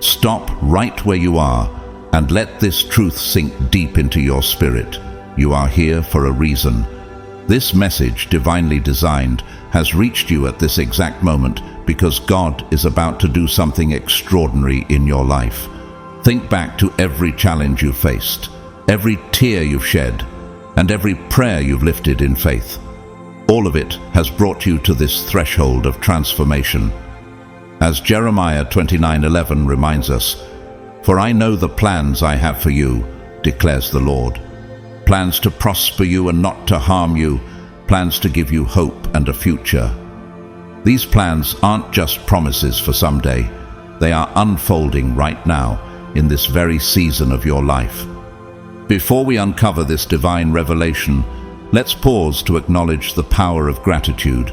Stop right where you are and let this truth sink deep into your spirit. You are here for a reason. This message, divinely designed, has reached you at this exact moment because God is about to do something extraordinary in your life. Think back to every challenge you've faced, every tear you've shed, and every prayer you've lifted in faith. All of it has brought you to this threshold of transformation. As Jeremiah 29:11 reminds us, "For I know the plans I have for you, declares the Lord. Plans to prosper you and not to harm you, plans to give you hope and a future." These plans aren't just promises for someday. They are unfolding right now, in this very season of your life. Before we uncover this divine revelation, let's pause to acknowledge the power of gratitude.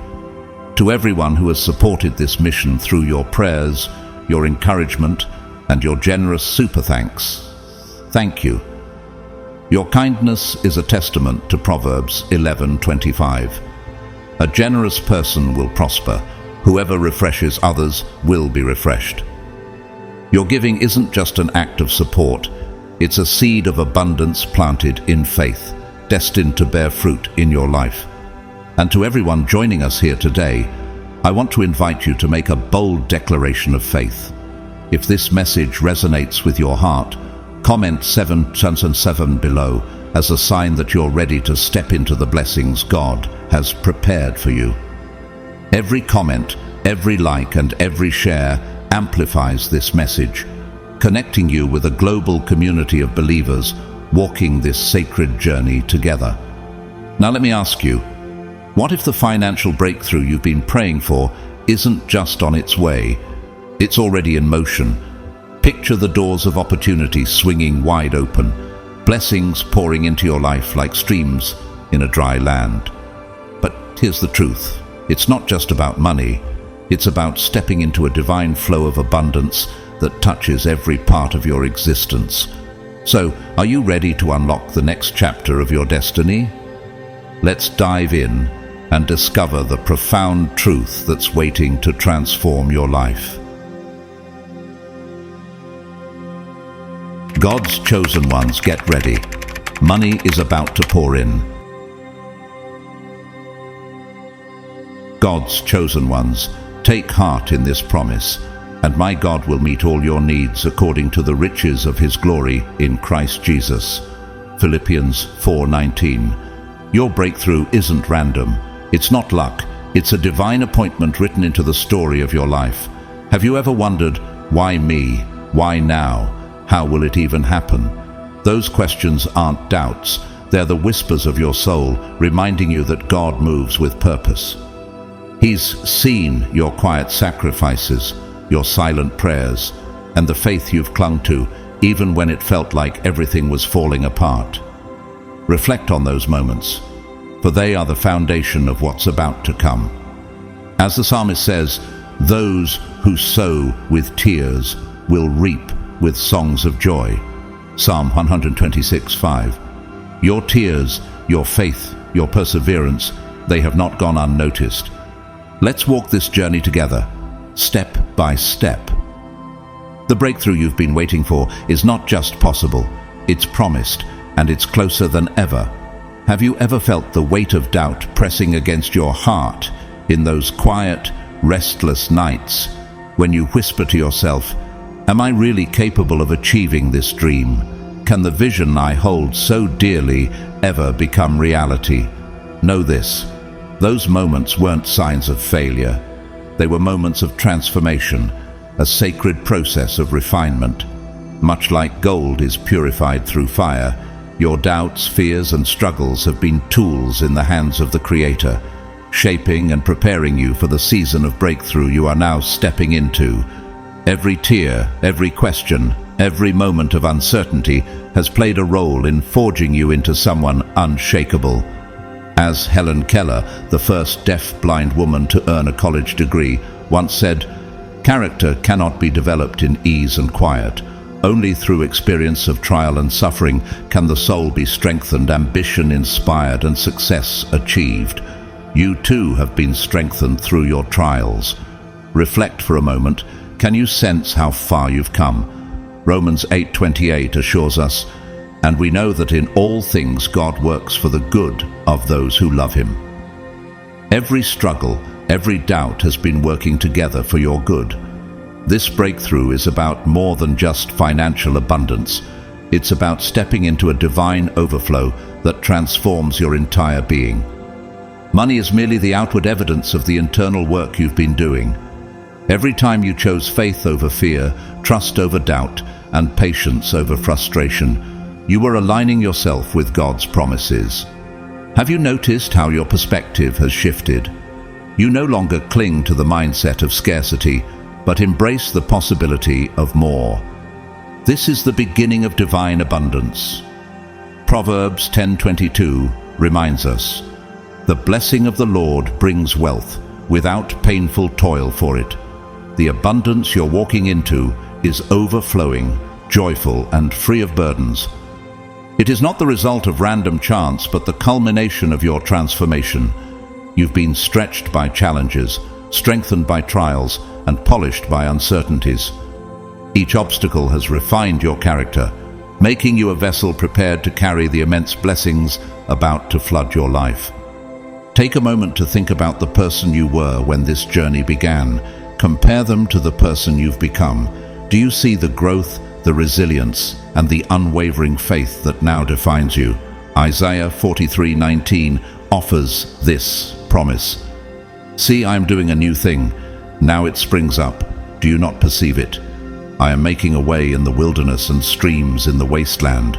To everyone who has supported this mission through your prayers, your encouragement, and your generous super thanks, thank you. Your kindness is a testament to Proverbs 11:25. A generous person will prosper. Whoever refreshes others will be refreshed. Your giving isn't just an act of support. It's a seed of abundance planted in faith, destined to bear fruit in your life. And to everyone joining us here today, I want to invite you to make a bold declaration of faith. If this message resonates with your heart, comment 777 below as a sign that you're ready to step into the blessings God has prepared for you. Every comment, every like, and every share amplifies this message, connecting you with a global community of believers walking this sacred journey together. Now let me ask you, what if the financial breakthrough you've been praying for isn't just on its way? It's already in motion. Picture the doors of opportunity swinging wide open, blessings pouring into your life like streams in a dry land. But here's the truth. It's not just about money. It's about stepping into a divine flow of abundance that touches every part of your existence. So, are you ready to unlock the next chapter of your destiny? Let's dive in and discover the profound truth that's waiting to transform your life. God's chosen ones, get ready. Money is about to pour in. God's chosen ones, take heart in this promise, and my God will meet all your needs according to the riches of His glory in Christ Jesus. Philippians 4:19. Your breakthrough isn't random. It's not luck. It's a divine appointment written into the story of your life. Have you ever wondered, why me? Why now? How will it even happen? Those questions aren't doubts. They're the whispers of your soul, reminding you that God moves with purpose. He's seen your quiet sacrifices, your silent prayers, and the faith you've clung to, even when it felt like everything was falling apart. Reflect on those moments, for they are the foundation of what's about to come. As the psalmist says, those who sow with tears will reap with songs of joy. Psalm 126:5. Your tears, your faith, your perseverance, they have not gone unnoticed. Let's walk this journey together, step by step. The breakthrough you've been waiting for is not just possible, it's promised, and it's closer than ever. Have you ever felt the weight of doubt pressing against your heart in those quiet, restless nights when you whisper to yourself, am I really capable of achieving this dream? Can the vision I hold so dearly ever become reality? Know this. Those moments weren't signs of failure. They were moments of transformation, a sacred process of refinement. Much like gold is purified through fire, your doubts, fears, and struggles have been tools in the hands of the Creator, shaping and preparing you for the season of breakthrough you are now stepping into. Every tear, every question, every moment of uncertainty has played a role in forging you into someone unshakable. As Helen Keller, the first deaf-blind woman to earn a college degree, once said, "Character cannot be developed in ease and quiet. Only through experience of trial and suffering can the soul be strengthened, ambition inspired, and success achieved." You too have been strengthened through your trials. Reflect for a moment. Can you sense how far you've come? Romans 8:28 assures us, "And we know that in all things God works for the good of those who love him." Every struggle, every doubt has been working together for your good. This breakthrough is about more than just financial abundance. It's about stepping into a divine overflow that transforms your entire being. Money is merely the outward evidence of the internal work you've been doing. Every time you chose faith over fear, trust over doubt, and patience over frustration, you were aligning yourself with God's promises. Have you noticed how your perspective has shifted? You no longer cling to the mindset of scarcity, but embrace the possibility of more. This is the beginning of divine abundance. Proverbs 10:22 reminds us, "The blessing of the Lord brings wealth, without painful toil for it." The abundance you're walking into is overflowing, joyful, and free of burdens. It is not the result of random chance, but the culmination of your transformation. You've been stretched by challenges, strengthened by trials, and polished by uncertainties. Each obstacle has refined your character, making you a vessel prepared to carry the immense blessings about to flood your life. Take a moment to think about the person you were when this journey began. Compare them to the person you've become. Do you see the growth, the resilience, and the unwavering faith that now defines you? Isaiah 43:19 offers this promise. "See, I am doing a new thing. Now it springs up. Do you not perceive it? I am making a way in the wilderness and streams in the wasteland."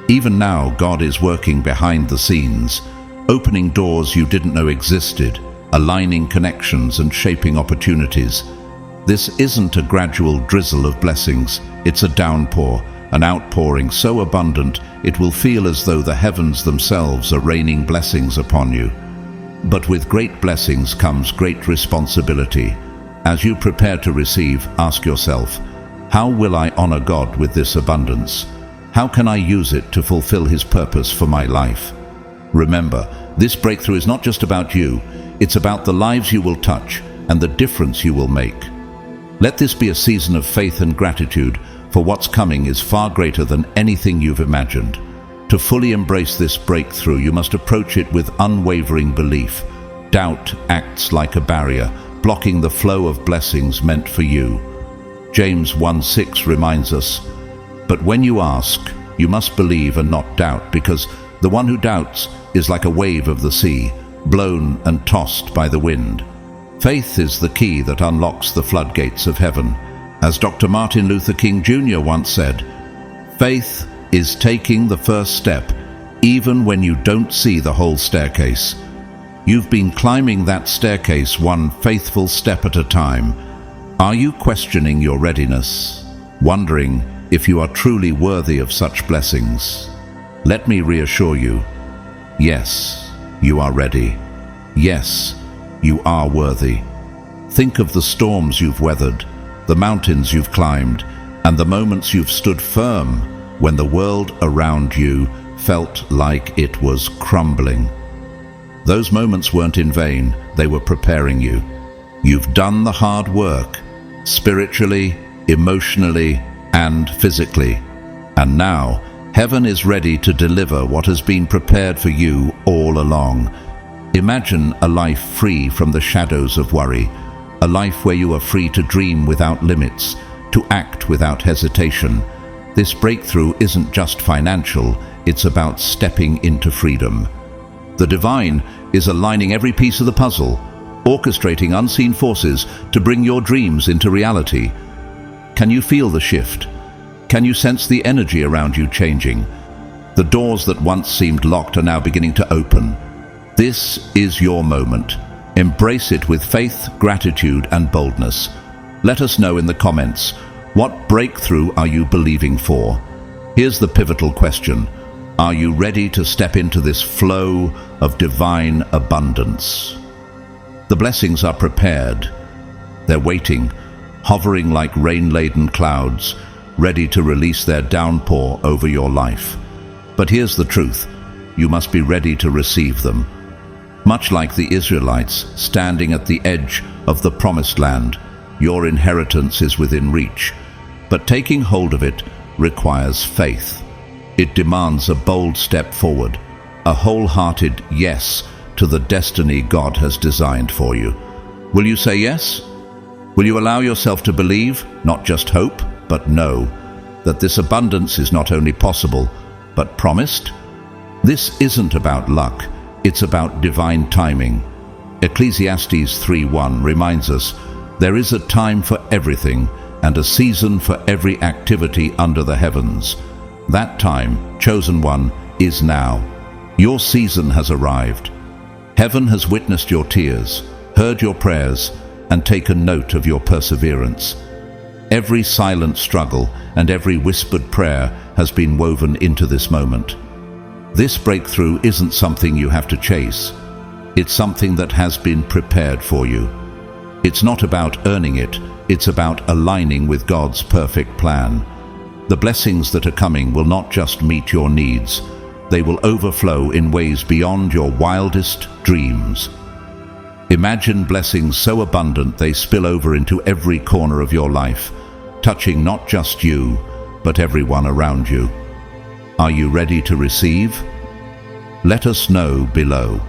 Even now, God is working behind the scenes, opening doors you didn't know existed, aligning connections and shaping opportunities. This isn't a gradual drizzle of blessings, it's a downpour, an outpouring so abundant it will feel as though the heavens themselves are raining blessings upon you. But with great blessings comes great responsibility. As you prepare to receive, ask yourself, how will I honor God with this abundance? How can I use it to fulfill His purpose for my life? Remember, this breakthrough is not just about you, it's about the lives you will touch and the difference you will make. Let this be a season of faith and gratitude, for what's coming is far greater than anything you've imagined. To fully embrace this breakthrough, you must approach it with unwavering belief. Doubt acts like a barrier, blocking the flow of blessings meant for you. James 1:6 reminds us, "But when you ask, you must believe and not doubt, because the one who doubts is like a wave of the sea, blown and tossed by the wind." Faith is the key that unlocks the floodgates of heaven. As Dr. Martin Luther King Jr. once said, "Faith is taking the first step, even when you don't see the whole staircase." You've been climbing that staircase one faithful step at a time. Are you questioning your readiness, wondering if you are truly worthy of such blessings? Let me reassure you, yes, you are ready. Yes, you are worthy. Think of the storms you've weathered, the mountains you've climbed, and the moments you've stood firm when the world around you felt like it was crumbling. Those moments weren't in vain, they were preparing you. You've done the hard work, spiritually, emotionally, and physically. And now, heaven is ready to deliver what has been prepared for you all along. Imagine a life free from the shadows of worry, a life where you are free to dream without limits, to act without hesitation. This breakthrough isn't just financial, it's about stepping into freedom. The divine is aligning every piece of the puzzle, orchestrating unseen forces to bring your dreams into reality. Can you feel the shift? Can you sense the energy around you changing? The doors that once seemed locked are now beginning to open. This is your moment. Embrace it with faith, gratitude, and boldness. Let us know in the comments, what breakthrough are you believing for? Here's the pivotal question. Are you ready to step into this flow of divine abundance? The blessings are prepared. They're waiting, hovering like rain-laden clouds, ready to release their downpour over your life. But here's the truth. You must be ready to receive them. Much like the Israelites standing at the edge of the promised land, Your inheritance is within reach, but taking hold of it requires faith. It demands a bold step forward, a wholehearted yes to the destiny God has designed for you. Will you say yes? Will you allow yourself to believe, not just hope, but know, that this abundance is not only possible, but promised? This isn't about luck, it's about divine timing. Ecclesiastes 3:1 reminds us, there is a time for everything and a season for every activity under the heavens. That time, chosen one, is now. Your season has arrived. Heaven has witnessed your tears, heard your prayers, and taken note of your perseverance. Every silent struggle and every whispered prayer has been woven into this moment. This breakthrough isn't something you have to chase. It's something that has been prepared for you. It's not about earning it, it's about aligning with God's perfect plan. The blessings that are coming will not just meet your needs, they will overflow in ways beyond your wildest dreams. Imagine blessings so abundant they spill over into every corner of your life, touching not just you, but everyone around you. Are you ready to receive? Let us know below.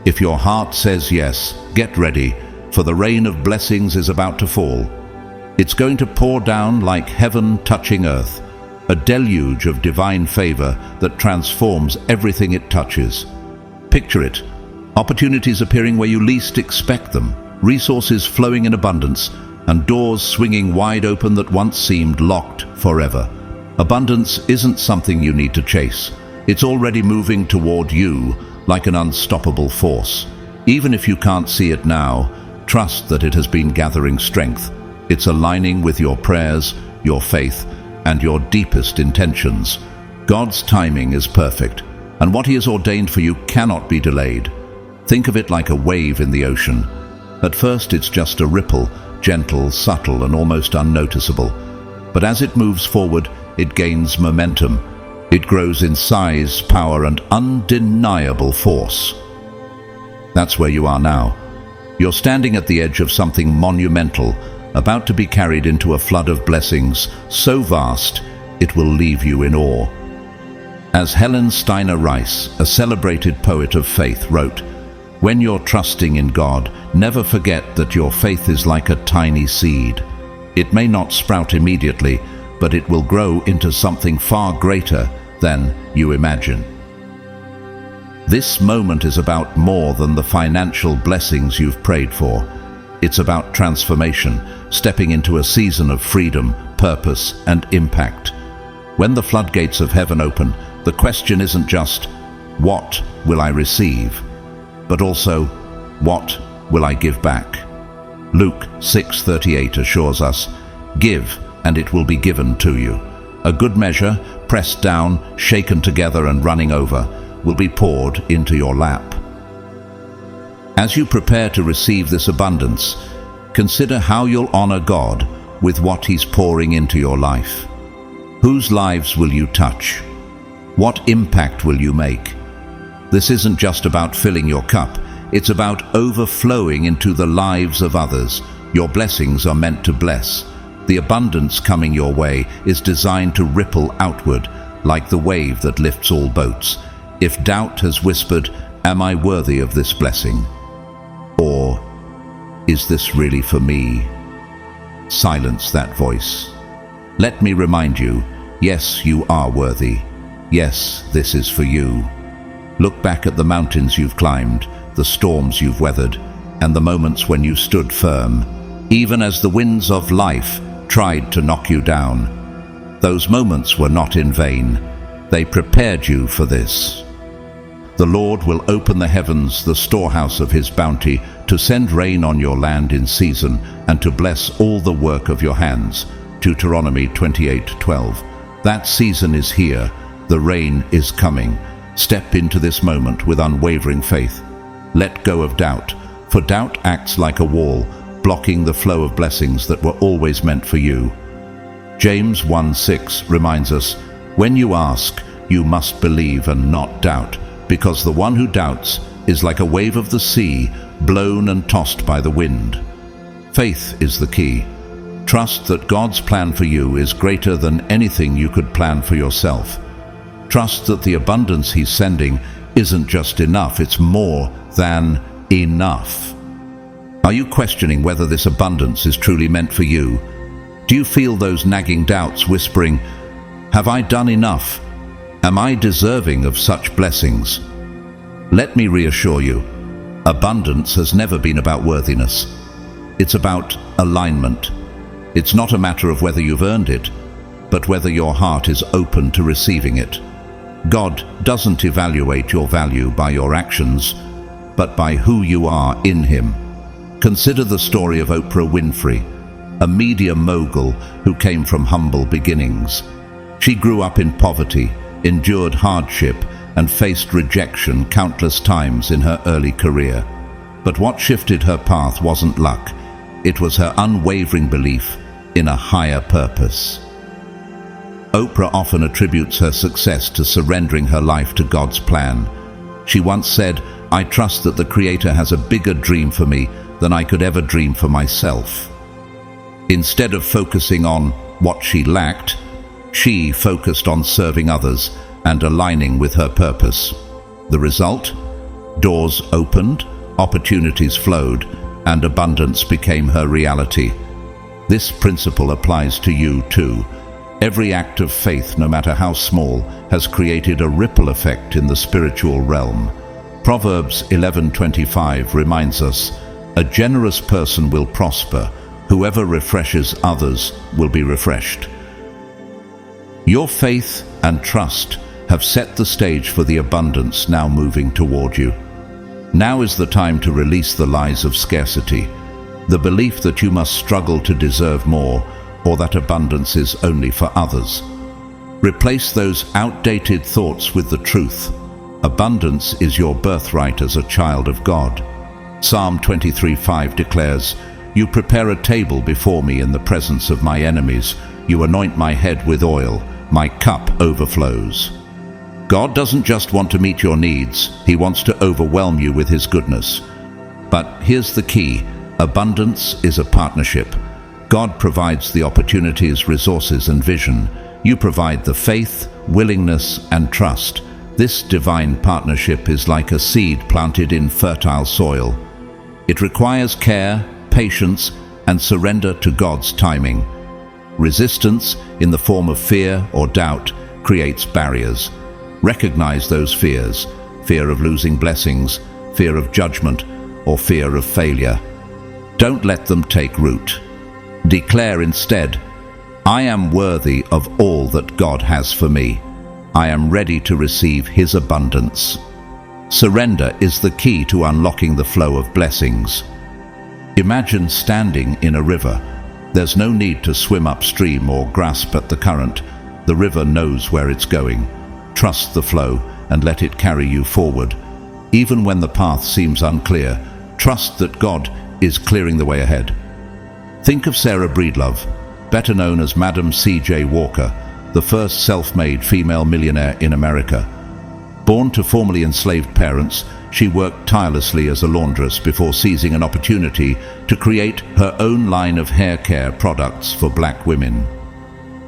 If your heart says yes, get ready, for the rain of blessings is about to fall. It's going to pour down like heaven touching earth, a deluge of divine favor that transforms everything it touches. Picture it, opportunities appearing where you least expect them, resources flowing in abundance, and doors swinging wide open that once seemed locked forever. Abundance isn't something you need to chase. It's already moving toward you like an unstoppable force. Even if you can't see it now, trust that it has been gathering strength. It's aligning with your prayers, your faith, and your deepest intentions. God's timing is perfect, and what He has ordained for you cannot be delayed. Think of it like a wave in the ocean. At first it's just a ripple, gentle, subtle, and almost unnoticeable. But as it moves forward, it gains momentum. It grows in size, power, and undeniable force. That's where you are now. You're standing at the edge of something monumental, about to be carried into a flood of blessings so vast it will leave you in awe. As Helen Steiner Rice, a celebrated poet of faith, wrote, "When you're trusting in God, never forget that your faith is like a tiny seed. It may not sprout immediately, but it will grow into something far greater than you imagine." This moment is about more than the financial blessings you've prayed for. It's about transformation, stepping into a season of freedom, purpose, and impact. When the floodgates of heaven open, the question isn't just, what will I receive? But also, what will I give back? Luke 6:38 assures us, "Give, and it will be given to you. A good measure, pressed down, shaken together, and running over, will be poured into your lap." As you prepare to receive this abundance, consider how you'll honor God with what He's pouring into your life. Whose lives will you touch? What impact will you make? This isn't just about filling your cup, it's about overflowing into the lives of others. Your blessings are meant to bless. The abundance coming your way is designed to ripple outward, like the wave that lifts all boats. If doubt has whispered, "Am I worthy of this blessing?" Or, "Is this really for me?" silence that voice. Let me remind you, yes, you are worthy. Yes, this is for you. Look back at the mountains you've climbed, the storms you've weathered, and the moments when you stood firm, even as the winds of life tried to knock you down. Those moments were not in vain. They prepared you for this. The Lord will open the heavens, the storehouse of His bounty, to send rain on your land in season and to bless all the work of your hands. Deuteronomy 28:12. That season is here. The rain is coming. Step into this moment with unwavering faith. Let go of doubt, for doubt acts like a wall, blocking the flow of blessings that were always meant for you. James 1:6 reminds us, "When you ask, you must believe and not doubt, because the one who doubts is like a wave of the sea, blown and tossed by the wind." Faith is the key. Trust that God's plan for you is greater than anything you could plan for yourself. Trust that the abundance He's sending isn't just enough, it's more than enough. Are you questioning whether this abundance is truly meant for you? Do you feel those nagging doubts whispering, "Have I done enough? Am I deserving of such blessings?" Let me reassure you, abundance has never been about worthiness. It's about alignment. It's not a matter of whether you've earned it, but whether your heart is open to receiving it. God doesn't evaluate your value by your actions, but by who you are in Him. Consider the story of Oprah Winfrey, a media mogul who came from humble beginnings. She grew up in poverty, endured hardship, and faced rejection countless times in her early career. But what shifted her path wasn't luck. It was her unwavering belief in a higher purpose. Oprah often attributes her success to surrendering her life to God's plan. She once said, "I trust that the Creator has a bigger dream for me than I could ever dream for myself." Instead of focusing on what she lacked, she focused on serving others and aligning with her purpose. The result? Doors opened, opportunities flowed, and abundance became her reality. This principle applies to you too. Every act of faith, no matter how small, has created a ripple effect in the spiritual realm. Proverbs 11:25 reminds us, "A generous person will prosper. Whoever refreshes others will be refreshed." Your faith and trust have set the stage for the abundance now moving toward you. Now is the time to release the lies of scarcity, the belief that you must struggle to deserve more, or that abundance is only for others. Replace those outdated thoughts with the truth. Abundance is your birthright as a child of God. Psalm 23:5 declares, "You prepare a table before me in the presence of my enemies. You anoint my head with oil. My cup overflows." God doesn't just want to meet your needs, He wants to overwhelm you with His goodness. But here's the key: abundance is a partnership. God provides the opportunities, resources, and vision. You provide the faith, willingness, and trust. This divine partnership is like a seed planted in fertile soil. It requires care, patience, and surrender to God's timing. Resistance, in the form of fear or doubt, creates barriers. Recognize those fears: fear of losing blessings, fear of judgment, or fear of failure. Don't let them take root. Declare instead, "I am worthy of all that God has for me. I am ready to receive His abundance." Surrender is the key to unlocking the flow of blessings. Imagine standing in a river. There's no need to swim upstream or grasp at the current. The river knows where it's going. Trust the flow and let it carry you forward. Even when the path seems unclear, trust that God is clearing the way ahead. Think of Sarah Breedlove, better known as Madam C.J. Walker, the first self-made female millionaire in America. Born to formerly enslaved parents, she worked tirelessly as a laundress before seizing an opportunity to create her own line of hair care products for black women.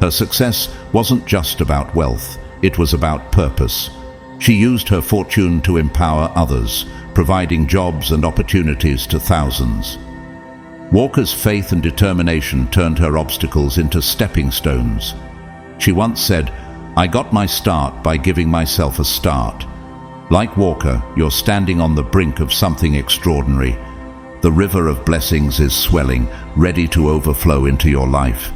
Her success wasn't just about wealth, it was about purpose. She used her fortune to empower others, providing jobs and opportunities to thousands. Walker's faith and determination turned her obstacles into stepping stones. She once said, "I got my start by giving myself a start." Like Walker, you're standing on the brink of something extraordinary. The river of blessings is swelling, ready to overflow into your life.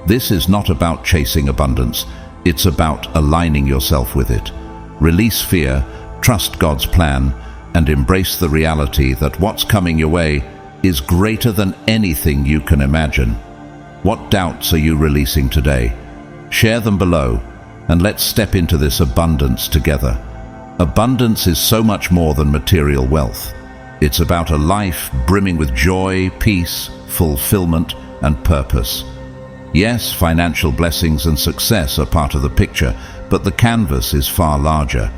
This is not about chasing abundance. It's about aligning yourself with it. Release fear, trust God's plan, and embrace the reality that what's coming your way is greater than anything you can imagine. What doubts are you releasing today? Share them below, and let's step into this abundance together. Abundance is so much more than material wealth. It's about a life brimming with joy, peace, fulfillment, and purpose. Yes, financial blessings and success are part of the picture, but the canvas is far larger.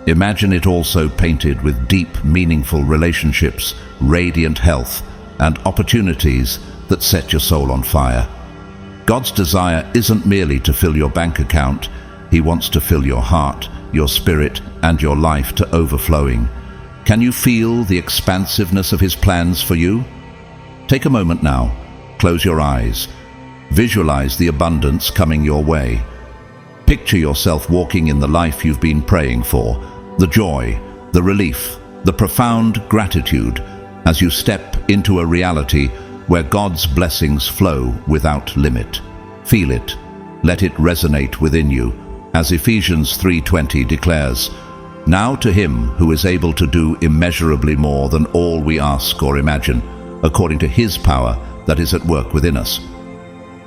Imagine it also painted with deep, meaningful relationships, radiant health, and opportunities that set your soul on fire. God's desire isn't merely to fill your bank account. He wants to fill your heart, your spirit, and your life to overflowing. Can you feel the expansiveness of His plans for you? Take a moment now. Close your eyes. Visualize the abundance coming your way. Picture yourself walking in the life you've been praying for, the joy, the relief, the profound gratitude as you step into a reality where God's blessings flow without limit. Feel it. Let it resonate within you, as Ephesians 3:20 declares, "Now to Him who is able to do immeasurably more than all we ask or imagine, according to His power that is at work within us."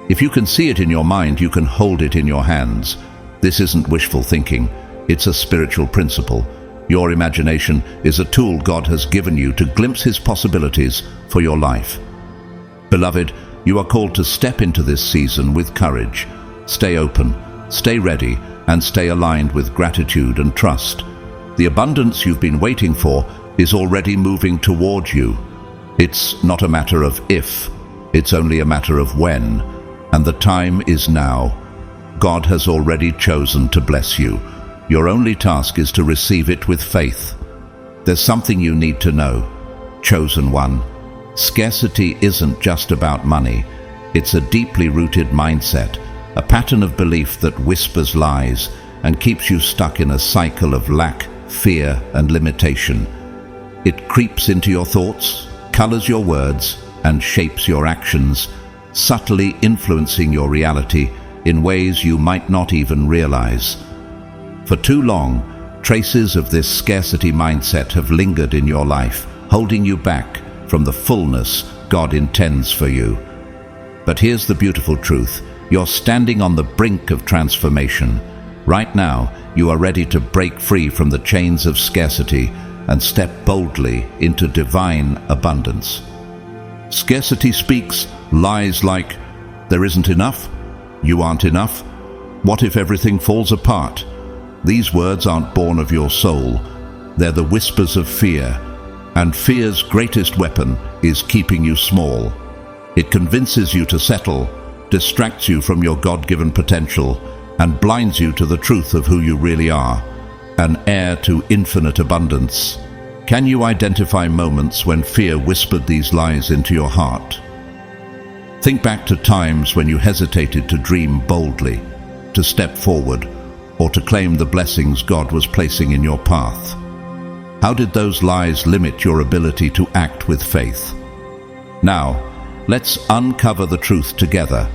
If you can see it in your mind, you can hold it in your hands. This isn't wishful thinking. It's a spiritual principle. Your imagination is a tool God has given you to glimpse His possibilities for your life. Beloved, you are called to step into this season with courage. Stay open, stay ready, and stay aligned with gratitude and trust. The abundance you've been waiting for is already moving toward you. It's not a matter of if, it's only a matter of when, and the time is now. God has already chosen to bless you. Your only task is to receive it with faith. There's something you need to know, chosen one. Scarcity isn't just about money. It's a deeply rooted mindset, a pattern of belief that whispers lies and keeps you stuck in a cycle of lack, fear, and limitation. It creeps into your thoughts, colors your words, and shapes your actions, subtly influencing your reality in ways you might not even realize. For too long, traces of this scarcity mindset have lingered in your life, holding you back from the fullness God intends for you. But here's the beautiful truth. You're standing on the brink of transformation. Right now, you are ready to break free from the chains of scarcity and step boldly into divine abundance. Scarcity speaks lies like, "There isn't enough," "You aren't enough," "What if everything falls apart?" These words aren't born of your soul. They're the whispers of fear, and fear's greatest weapon is keeping you small. It convinces you to settle, distracts you from your God-given potential, and blinds you to the truth of who you really are, an heir to infinite abundance. Can you identify moments when fear whispered these lies into your heart? Think back to times when you hesitated to dream boldly, to step forward, or to claim the blessings God was placing in your path. How did those lies limit your ability to act with faith? Now, let's uncover the truth together.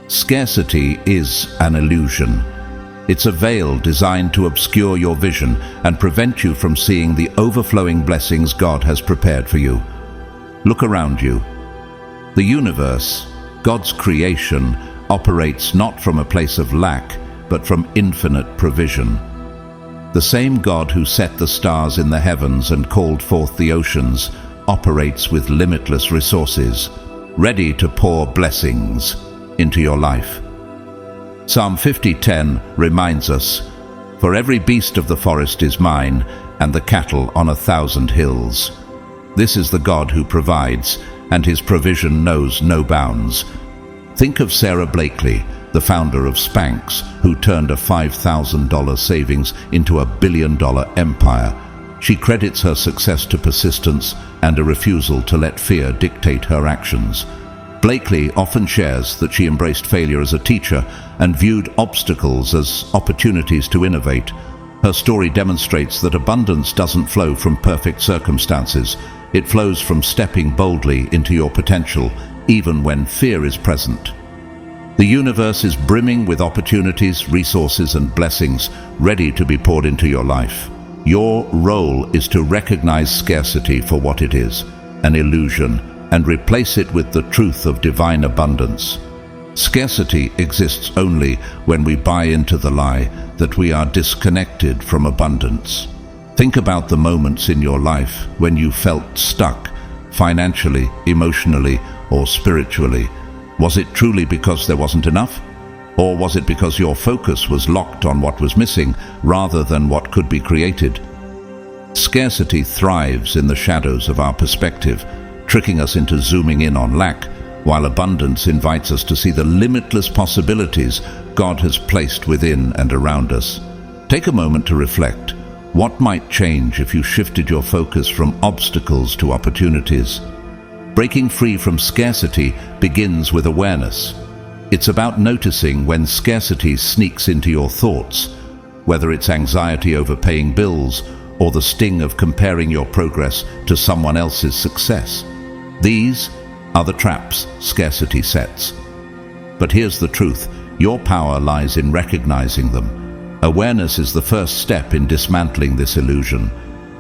Scarcity is an illusion. It's a veil designed to obscure your vision and prevent you from seeing the overflowing blessings God has prepared for you. Look around you. The universe, God's creation, operates not from a place of lack, but from infinite provision. The same God who set the stars in the heavens and called forth the oceans operates with limitless resources, ready to pour blessings into your life. Psalm 50:10 reminds us, "For every beast of the forest is mine, and the cattle on 1,000 hills." This is the God who provides, and His provision knows no bounds. Think of Sarah Blakely, the founder of Spanx, who turned a $5,000 savings into a billion-dollar empire. She credits her success to persistence and a refusal to let fear dictate her actions. Blakely often shares that she embraced failure as a teacher and viewed obstacles as opportunities to innovate. Her story demonstrates that abundance doesn't flow from perfect circumstances. It flows from stepping boldly into your potential, even when fear is present. The universe is brimming with opportunities, resources, and blessings ready to be poured into your life. Your role is to recognize scarcity for what it is, an illusion, and replace it with the truth of divine abundance. Scarcity exists only when we buy into the lie that we are disconnected from abundance. Think about the moments in your life when you felt stuck, financially, emotionally, or spiritually. Was it truly because there wasn't enough? Or was it because your focus was locked on what was missing rather than what could be created? Scarcity thrives in the shadows of our perspective, tricking us into zooming in on lack while abundance invites us to see the limitless possibilities God has placed within and around us. Take a moment to reflect. What might change if you shifted your focus from obstacles to opportunities? Breaking free from scarcity begins with awareness. It's about noticing when scarcity sneaks into your thoughts, whether it's anxiety over paying bills or the sting of comparing your progress to someone else's success. These are the traps scarcity sets. But here's the truth: your power lies in recognizing them. Awareness is the first step in dismantling this illusion.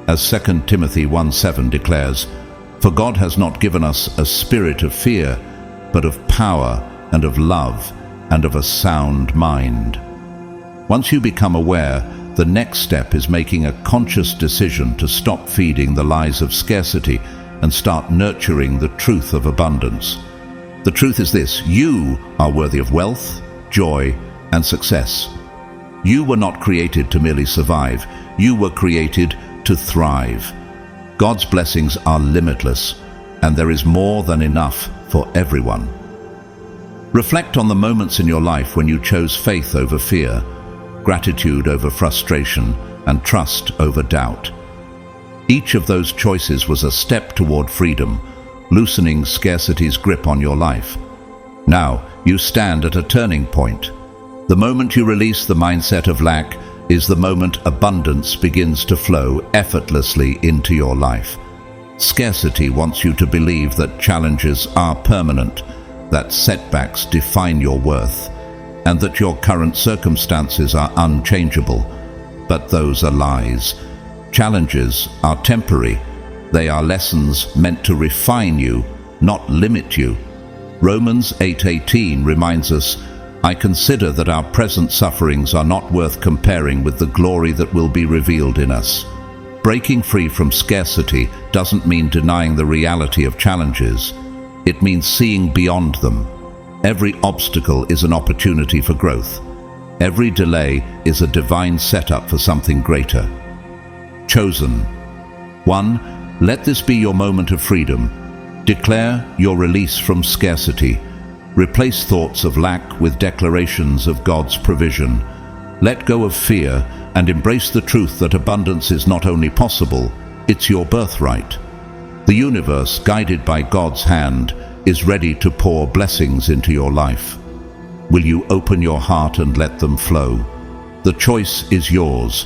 As 2 Timothy 1:7 declares, "For God has not given us a spirit of fear, but of power and of love and of a sound mind." Once you become aware, the next step is making a conscious decision to stop feeding the lies of scarcity and start nurturing the truth of abundance. The truth is this: you are worthy of wealth, joy, and success. You were not created to merely survive. You were created to thrive. God's blessings are limitless, and there is more than enough for everyone. Reflect on the moments in your life when you chose faith over fear, gratitude over frustration, and trust over doubt. Each of those choices was a step toward freedom, loosening scarcity's grip on your life. Now, you stand at a turning point. The moment you release the mindset of lack is the moment abundance begins to flow effortlessly into your life. Scarcity wants you to believe that challenges are permanent, that setbacks define your worth, and that your current circumstances are unchangeable. But those are lies. Challenges are temporary. They are lessons meant to refine you, not limit you. Romans 8:18 reminds us, "I consider that our present sufferings are not worth comparing with the glory that will be revealed in us." Breaking free from scarcity doesn't mean denying the reality of challenges. It means seeing beyond them. Every obstacle is an opportunity for growth. Every delay is a divine setup for something greater. Chosen. 1. Let this be your moment of freedom. Declare your release from scarcity. Replace thoughts of lack with declarations of God's provision. Let go of fear and embrace the truth that abundance is not only possible, it's your birthright. The universe, guided by God's hand, is ready to pour blessings into your life. Will you open your heart and let them flow? The choice is yours,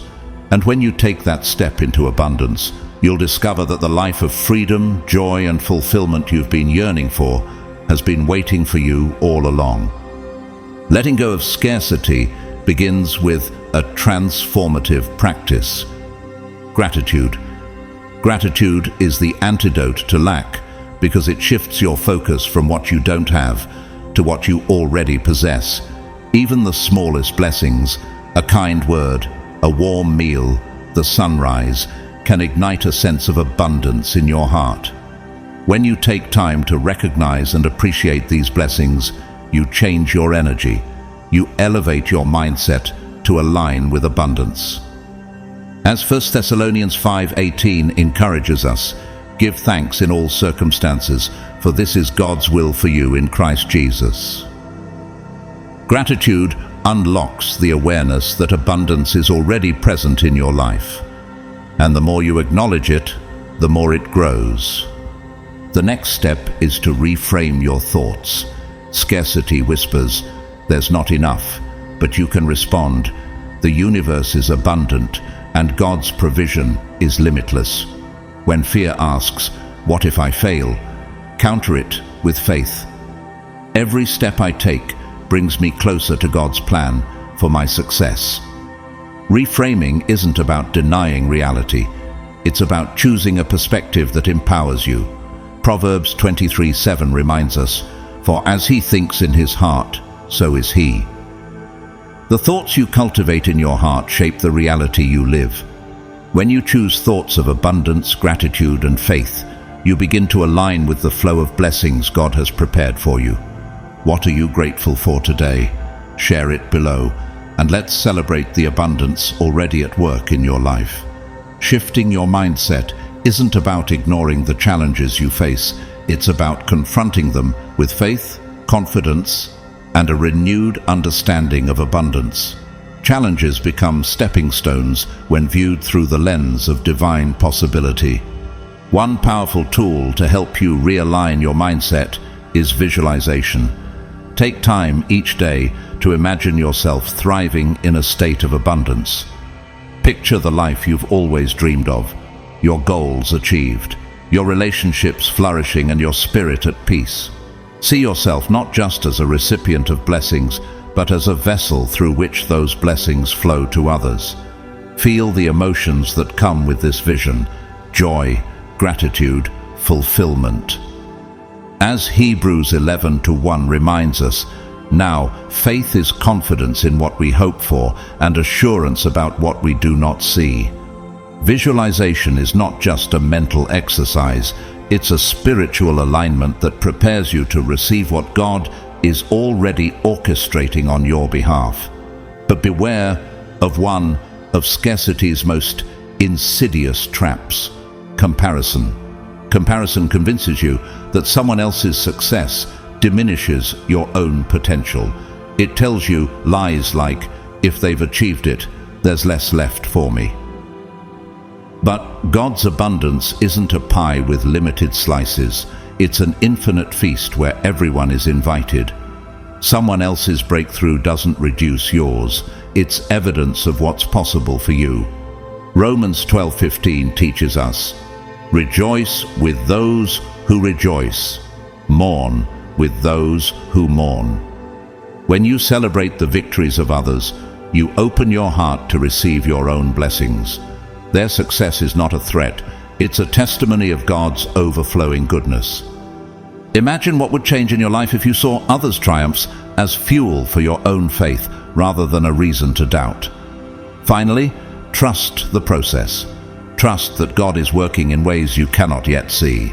and when you take that step into abundance, you'll discover that the life of freedom, joy, and fulfillment you've been yearning for has been waiting for you all along. Letting go of scarcity begins with a transformative practice: gratitude. Gratitude is the antidote to lack because it shifts your focus from what you don't have to what you already possess. Even the smallest blessings, a kind word, a warm meal, the sunrise, can ignite a sense of abundance in your heart. When you take time to recognize and appreciate these blessings, you change your energy. You elevate your mindset to align with abundance. As 1 Thessalonians 5:18 encourages us, give thanks in all circumstances, for this is God's will for you in Christ Jesus. Gratitude unlocks the awareness that abundance is already present in your life. And the more you acknowledge it, the more it grows. The next step is to reframe your thoughts. Scarcity whispers, "There's not enough," but you can respond, "The universe is abundant, and God's provision is limitless." When fear asks, "What if I fail?" counter it with faith. Every step I take brings me closer to God's plan for my success. Reframing isn't about denying reality. It's about choosing a perspective that empowers you. Proverbs 23:7 reminds us, "For as he thinks in his heart, so is he." The thoughts you cultivate in your heart shape the reality you live. When you choose thoughts of abundance, gratitude, and faith, you begin to align with the flow of blessings God has prepared for you. What are you grateful for today? Share it below, and let's celebrate the abundance already at work in your life. Shifting your mindset isn't about ignoring the challenges you face. it's about confronting them with faith, confidence, and a renewed understanding of abundance. Challenges become stepping stones when viewed through the lens of divine possibility. One powerful tool to help you realign your mindset is visualization. Take time each day to imagine yourself thriving in a state of abundance. Picture the life you've always dreamed of, your goals achieved, your relationships flourishing, and your spirit at peace. See yourself not just as a recipient of blessings, but as a vessel through which those blessings flow to others. Feel the emotions that come with this vision: joy, gratitude, fulfillment. As Hebrews 11:1 reminds us, now faith is confidence in what we hope for and assurance about what we do not see. Visualization is not just a mental exercise, it's a spiritual alignment that prepares you to receive what God is already orchestrating on your behalf. But beware of one of scarcity's most insidious traps: comparison. Comparison convinces you that someone else's success diminishes your own potential. It tells you lies like, if they've achieved it, there's less left for me. But God's abundance isn't a pie with limited slices. It's an infinite feast where everyone is invited. Someone else's breakthrough doesn't reduce yours. It's evidence of what's possible for you. Romans 12:15 teaches us, rejoice with those who rejoice, mourn with those who mourn. When you celebrate the victories of others, you open your heart to receive your own blessings. Their success is not a threat, it's a testimony of God's overflowing goodness. Imagine what would change in your life if you saw others' triumphs as fuel for your own faith rather than a reason to doubt. Finally, trust the process. Trust that God is working in ways you cannot yet see.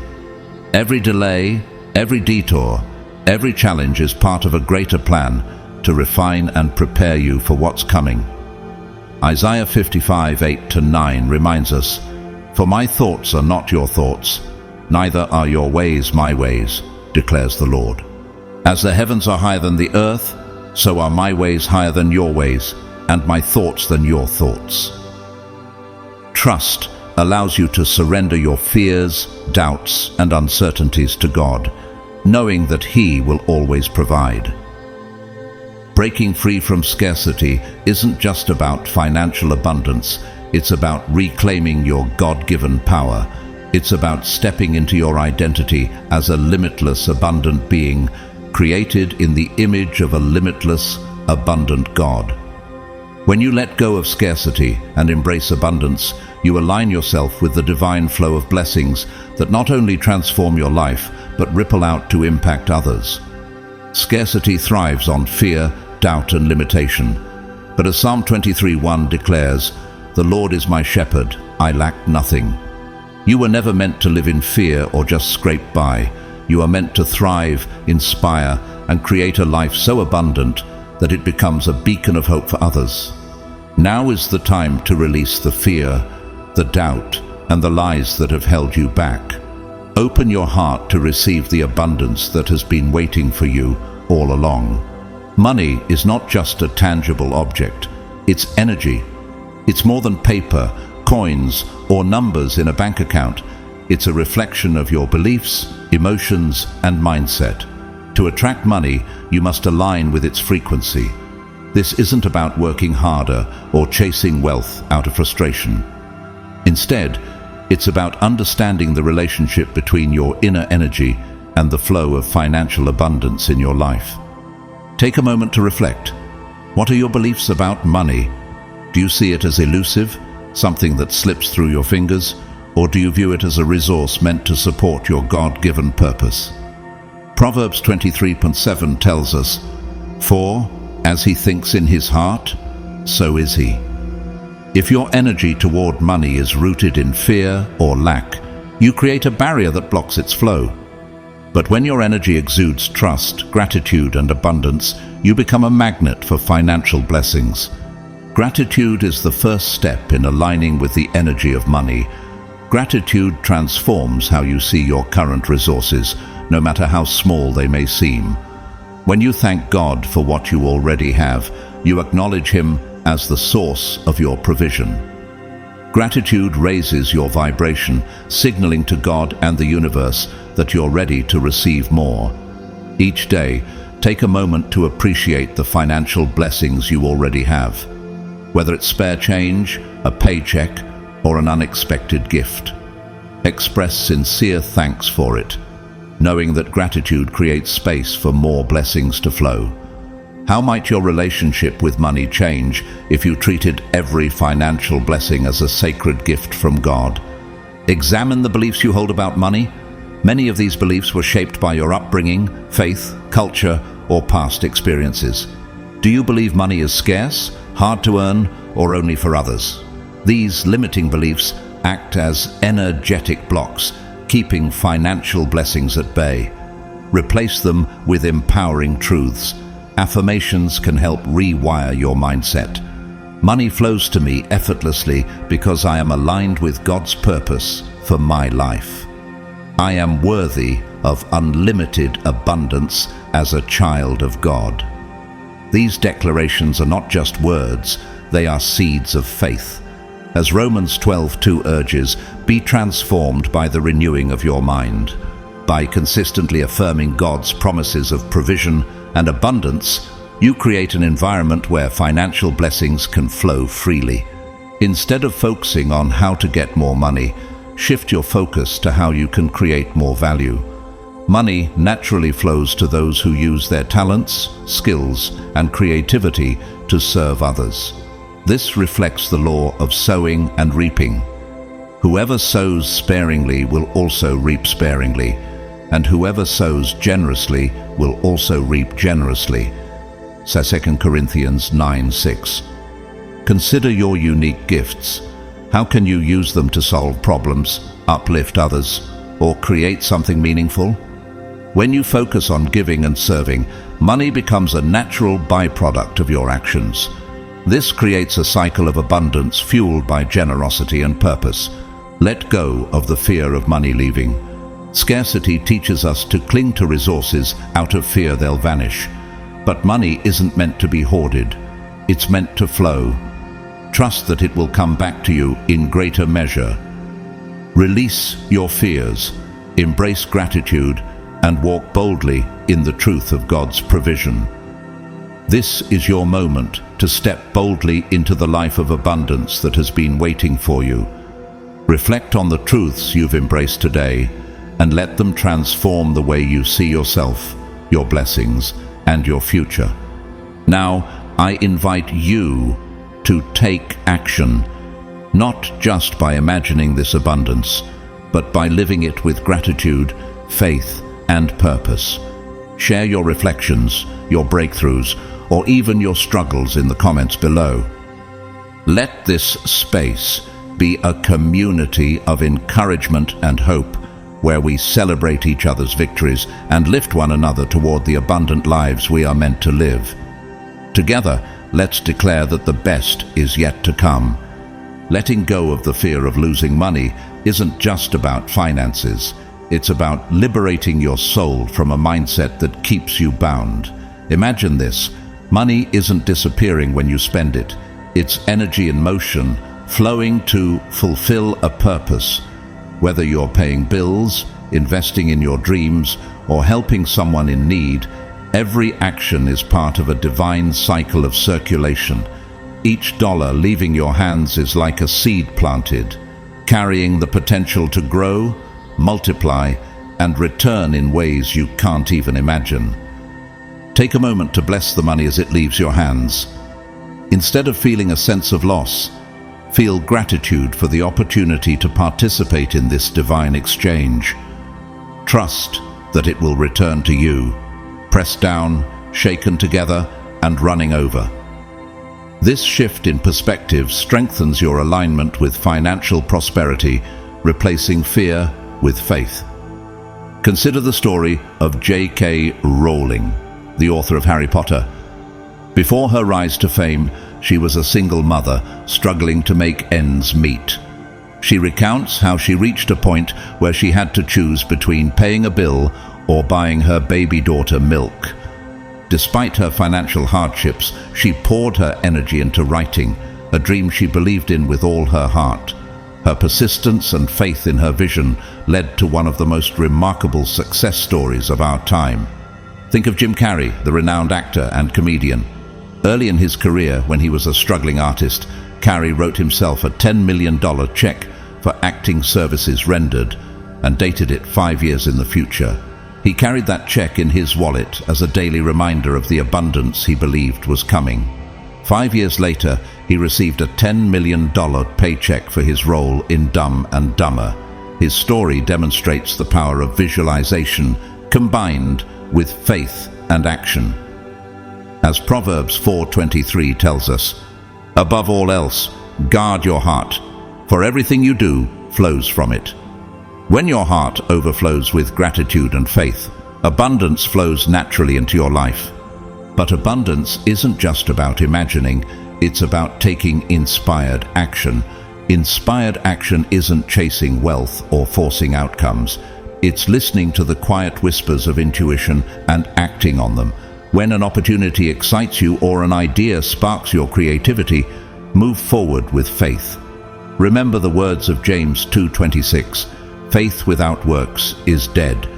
Every delay, every detour, every challenge is part of a greater plan to refine and prepare you for what's coming. Isaiah 55:8-9 reminds us, for my thoughts are not your thoughts, neither are your ways my ways, declares the Lord. As the heavens are higher than the earth, so are my ways higher than your ways, and my thoughts than your thoughts. Trust allows you to surrender your fears, doubts, and uncertainties to God, knowing that He will always provide. Breaking free from scarcity isn't just about financial abundance, it's about reclaiming your God-given power. It's about stepping into your identity as a limitless, abundant being, created in the image of a limitless, abundant God. When you let go of scarcity and embrace abundance, you align yourself with the divine flow of blessings that not only transform your life, but ripple out to impact others. Scarcity thrives on fear, doubt, and limitation. But as Psalm 23:1 declares, the Lord is my shepherd, I lack nothing. You were never meant to live in fear or just scrape by. You are meant to thrive, inspire, and create a life so abundant that it becomes a beacon of hope for others. Now is the time to release the fear, the doubt, and the lies that have held you back. Open your heart to receive the abundance that has been waiting for you all along. Money is not just a tangible object, it's energy. It's more than paper, coins, or numbers in a bank account. It's a reflection of your beliefs, emotions, and mindset. To attract money, you must align with its frequency. This isn't about working harder or chasing wealth out of frustration. Instead, it's about understanding the relationship between your inner energy and the flow of financial abundance in your life. Take a moment to reflect. What are your beliefs about money? Do you see it as elusive, something that slips through your fingers, or do you view it as a resource meant to support your God-given purpose? Proverbs 23:7 tells us, for as he thinks in his heart, so is he. If your energy toward money is rooted in fear or lack, you create a barrier that blocks its flow. But when your energy exudes trust, gratitude, and abundance, you become a magnet for financial blessings. Gratitude is the first step in aligning with the energy of money. Gratitude transforms how you see your current resources, no matter how small they may seem. When you thank God for what you already have, you acknowledge Him as the source of your provision. Gratitude raises your vibration, signaling to God and the universe that you're ready to receive more. Each day, take a moment to appreciate the financial blessings you already have. Whether it's spare change, a paycheck, or an unexpected gift, express sincere thanks for it, knowing that gratitude creates space for more blessings to flow. How might your relationship with money change if you treated every financial blessing as a sacred gift from God? Examine the beliefs you hold about money. Many of these beliefs were shaped by your upbringing, faith, culture, or past experiences. Do you believe money is scarce, hard to earn, or only for others? These limiting beliefs act as energetic blocks, keeping financial blessings at bay. Replace them with empowering truths. Affirmations can help rewire your mindset. Money flows to me effortlessly because I am aligned with God's purpose for my life. I am worthy of unlimited abundance as a child of God. These declarations are not just words, they are seeds of faith. As Romans 12:2 urges, be transformed by the renewing of your mind. By consistently affirming God's promises of provision and abundance, you create an environment where financial blessings can flow freely. Instead of focusing on how to get more money, shift your focus to how you can create more value. Money naturally flows to those who use their talents, skills, and creativity to serve others. This reflects the law of sowing and reaping. Whoever sows sparingly will also reap sparingly, and whoever sows generously will also reap generously. 2 Corinthians 9:6. Consider your unique gifts. How can you use them to solve problems, uplift others, or create something meaningful? When you focus on giving and serving, money becomes a natural byproduct of your actions. This creates a cycle of abundance fueled by generosity and purpose. Let go of the fear of money leaving. Scarcity teaches us to cling to resources out of fear they'll vanish. But money isn't meant to be hoarded. It's meant to flow. Trust that it will come back to you in greater measure. Release your fears, embrace gratitude, and walk boldly in the truth of God's provision. This is your moment to step boldly into the life of abundance that has been waiting for you. Reflect on the truths you've embraced today and let them transform the way you see yourself, your blessings, and your future. Now, I invite you to take action, not just by imagining this abundance, but by living it with gratitude, faith, and purpose. Share your reflections, your breakthroughs, or even your struggles in the comments below. Let this space be a community of encouragement and hope, where we celebrate each other's victories and lift one another toward the abundant lives we are meant to live. Together, let's declare that the best is yet to come. Letting go of the fear of losing money isn't just about finances. It's about liberating your soul from a mindset that keeps you bound. Imagine this. Money isn't disappearing when you spend it. It's energy in motion, flowing to fulfill a purpose. Whether you're paying bills, investing in your dreams, or helping someone in need, every action is part of a divine cycle of circulation. Each dollar leaving your hands is like a seed planted, carrying the potential to grow, multiply, and return in ways you can't even imagine. Take a moment to bless the money as it leaves your hands. Instead of feeling a sense of loss, feel gratitude for the opportunity to participate in this divine exchange. Trust that it will return to you, pressed down, shaken together, and running over. This shift in perspective strengthens your alignment with financial prosperity, replacing fear with faith. Consider the story of J.K. Rowling, the author of Harry Potter. Before her rise to fame, she was a single mother struggling to make ends meet. She recounts how she reached a point where she had to choose between paying a bill or buying her baby daughter milk. Despite her financial hardships, she poured her energy into writing, a dream she believed in with all her heart. Her persistence and faith in her vision led to one of the most remarkable success stories of our time. Think of Jim Carrey, the renowned actor and comedian. Early in his career, when he was a struggling artist, Carrey wrote himself a $10 million check for acting services rendered and dated it 5 years in the future. He carried that check in his wallet as a daily reminder of the abundance he believed was coming. 5 years later, he received a $10 million paycheck for his role in Dumb and Dumber. His story demonstrates the power of visualization combined with faith and action. As Proverbs 4:23 tells us, "Above all else, guard your heart, for everything you do flows from it." When your heart overflows with gratitude and faith, abundance flows naturally into your life. But abundance isn't just about imagining, it's about taking inspired action. Inspired action isn't chasing wealth or forcing outcomes. It's listening to the quiet whispers of intuition and acting on them. When an opportunity excites you or an idea sparks your creativity, move forward with faith. Remember the words of James 2:26, "Faith without works is dead."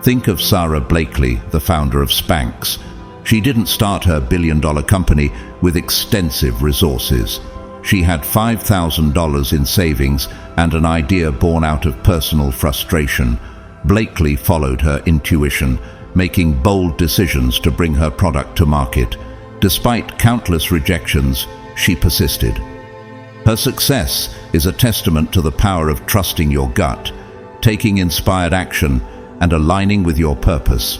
Think of Sarah Blakely, the founder of Spanx. She didn't start her billion-dollar company with extensive resources. She had $5,000 in savings and an idea born out of personal frustration. Blakely followed her intuition, making bold decisions to bring her product to market. Despite countless rejections, she persisted. Her success is a testament to the power of trusting your gut, taking inspired action, and aligning with your purpose.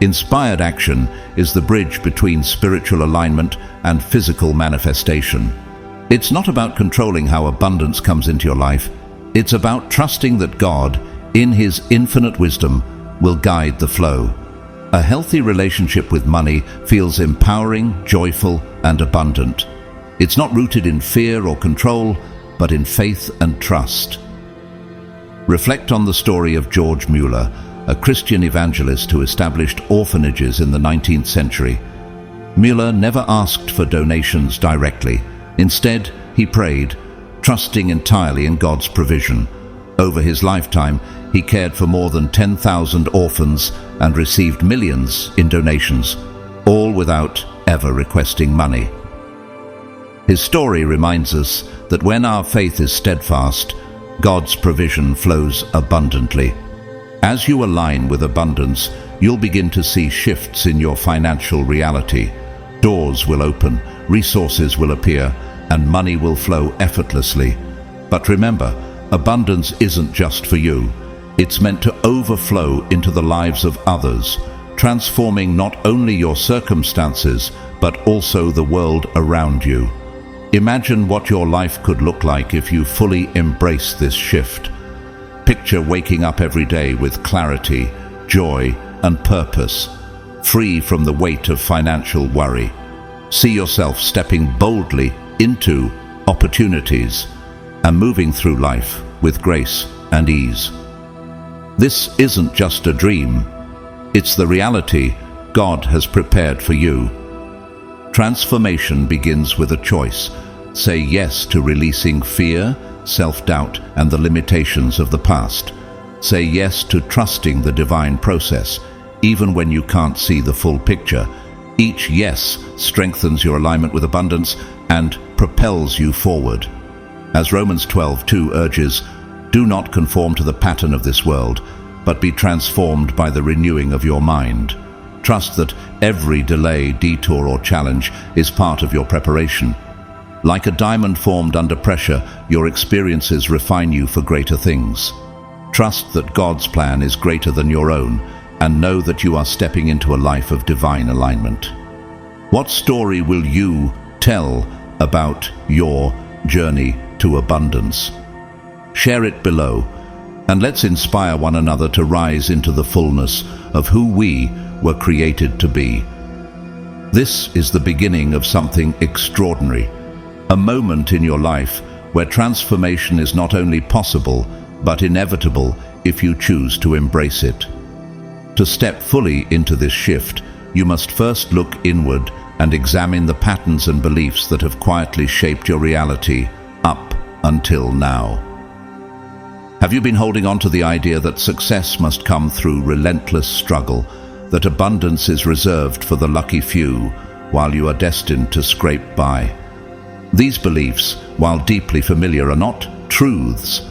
Inspired action is the bridge between spiritual alignment and physical manifestation. It's not about controlling how abundance comes into your life. It's about trusting that God, in His infinite wisdom, will guide the flow. A healthy relationship with money feels empowering, joyful, and abundant. It's not rooted in fear or control, but in faith and trust. Reflect on the story of George Mueller, a Christian evangelist who established orphanages in the 19th century. Mueller never asked for donations directly. Instead, he prayed, trusting entirely in God's provision. Over his lifetime, he cared for more than 10,000 orphans and received millions in donations, all without ever requesting money. His story reminds us that when our faith is steadfast, God's provision flows abundantly. As you align with abundance, you'll begin to see shifts in your financial reality. Doors will open, resources will appear, and money will flow effortlessly. But remember, abundance isn't just for you. It's meant to overflow into the lives of others, transforming not only your circumstances, but also the world around you. Imagine what your life could look like if you fully embrace this shift. Picture waking up every day with clarity, joy, and purpose, free from the weight of financial worry. See yourself stepping boldly into opportunities and moving through life with grace and ease. This isn't just a dream. It's the reality God has prepared for you. Transformation begins with a choice. Say yes to releasing fear, self-doubt, and the limitations of the past. Say yes to trusting the divine process, even when you can't see the full picture. Each yes strengthens your alignment with abundance and propels you forward. As Romans 12:2 urges, do not conform to the pattern of this world, but be transformed by the renewing of your mind. Trust that every delay, detour, or challenge is part of your preparation. Like a diamond formed under pressure, your experiences refine you for greater things. Trust that God's plan is greater than your own, and know that you are stepping into a life of divine alignment. What story will you tell about your journey to abundance? Share it below, and let's inspire one another to rise into the fullness of who we were created to be. This is the beginning of something extraordinary, a moment in your life where transformation is not only possible, but inevitable if you choose to embrace it. To step fully into this shift, you must first look inward and examine the patterns and beliefs that have quietly shaped your reality up until now. Have you been holding on to the idea that success must come through relentless struggle, that abundance is reserved for the lucky few, while you are destined to scrape by? These beliefs, while deeply familiar, are not truths.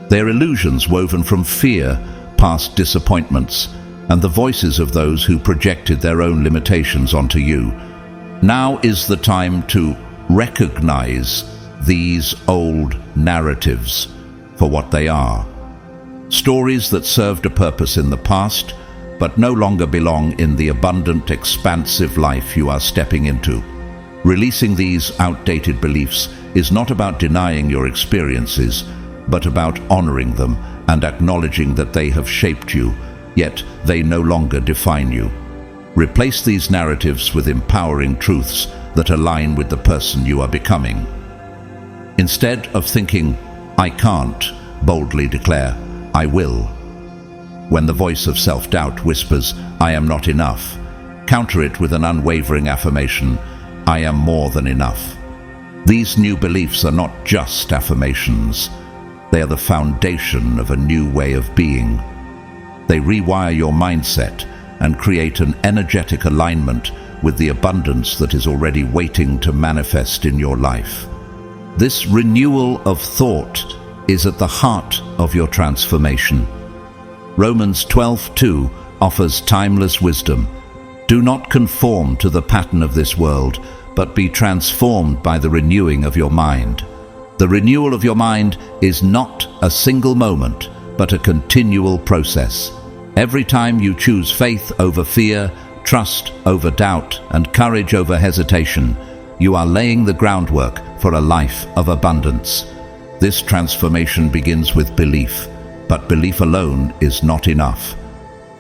They're illusions woven from fear, past disappointments, and the voices of those who projected their own limitations onto you. Now is the time to recognize these old narratives for what they are. Stories that served a purpose in the past, but no longer belong in the abundant, expansive life you are stepping into. Releasing these outdated beliefs is not about denying your experiences, but about honoring them and acknowledging that they have shaped you, yet they no longer define you. Replace these narratives with empowering truths that align with the person you are becoming. Instead of thinking, "I can't," boldly declare, "I will." When the voice of self-doubt whispers, "I am not enough," counter it with an unwavering affirmation, "I am more than enough." These new beliefs are not just affirmations. They are the foundation of a new way of being. They rewire your mindset and create an energetic alignment with the abundance that is already waiting to manifest in your life. This renewal of thought is at the heart of your transformation. Romans 12:2 offers timeless wisdom. Do not conform to the pattern of this world, but be transformed by the renewing of your mind. The renewal of your mind is not a single moment, but a continual process. Every time you choose faith over fear, trust over doubt, and courage over hesitation, you are laying the groundwork for a life of abundance. This transformation begins with belief, but belief alone is not enough.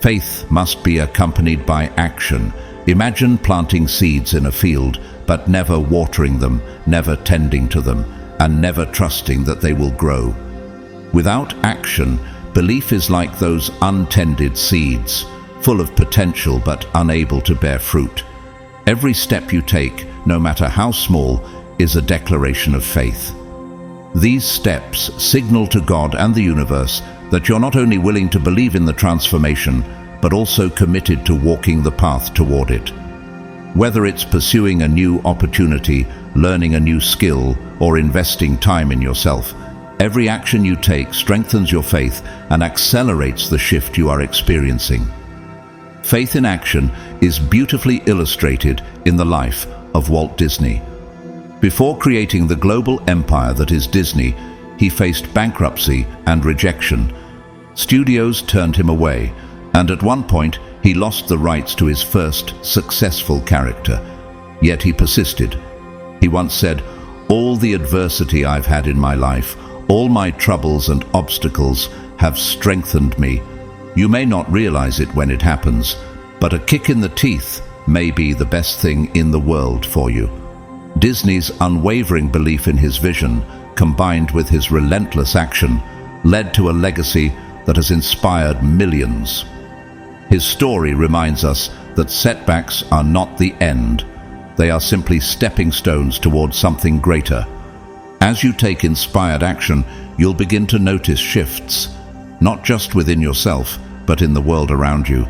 Faith must be accompanied by action. Imagine planting seeds in a field, but never watering them, never tending to them, and never trusting that they will grow. Without action, belief is like those untended seeds, full of potential but unable to bear fruit. Every step you take, no matter how small, is a declaration of faith. These steps signal to God and the universe that you're not only willing to believe in the transformation, but also committed to walking the path toward it. Whether it's pursuing a new opportunity, learning a new skill, or investing time in yourself, every action you take strengthens your faith and accelerates the shift you are experiencing. Faith in action is beautifully illustrated in the life of Walt Disney. Before creating the global empire that is Disney, he faced bankruptcy and rejection. Studios turned him away, and at one point he lost the rights to his first successful character. Yet he persisted. He once said, "All the adversity I've had in my life, all my troubles and obstacles have strengthened me. You may not realize it when it happens, but a kick in the teeth may be the best thing in the world for you." Disney's unwavering belief in his vision, combined with his relentless action, led to a legacy that has inspired millions. His story reminds us that setbacks are not the end. They are simply stepping stones towards something greater. As you take inspired action, you'll begin to notice shifts, not just within yourself, but in the world around you.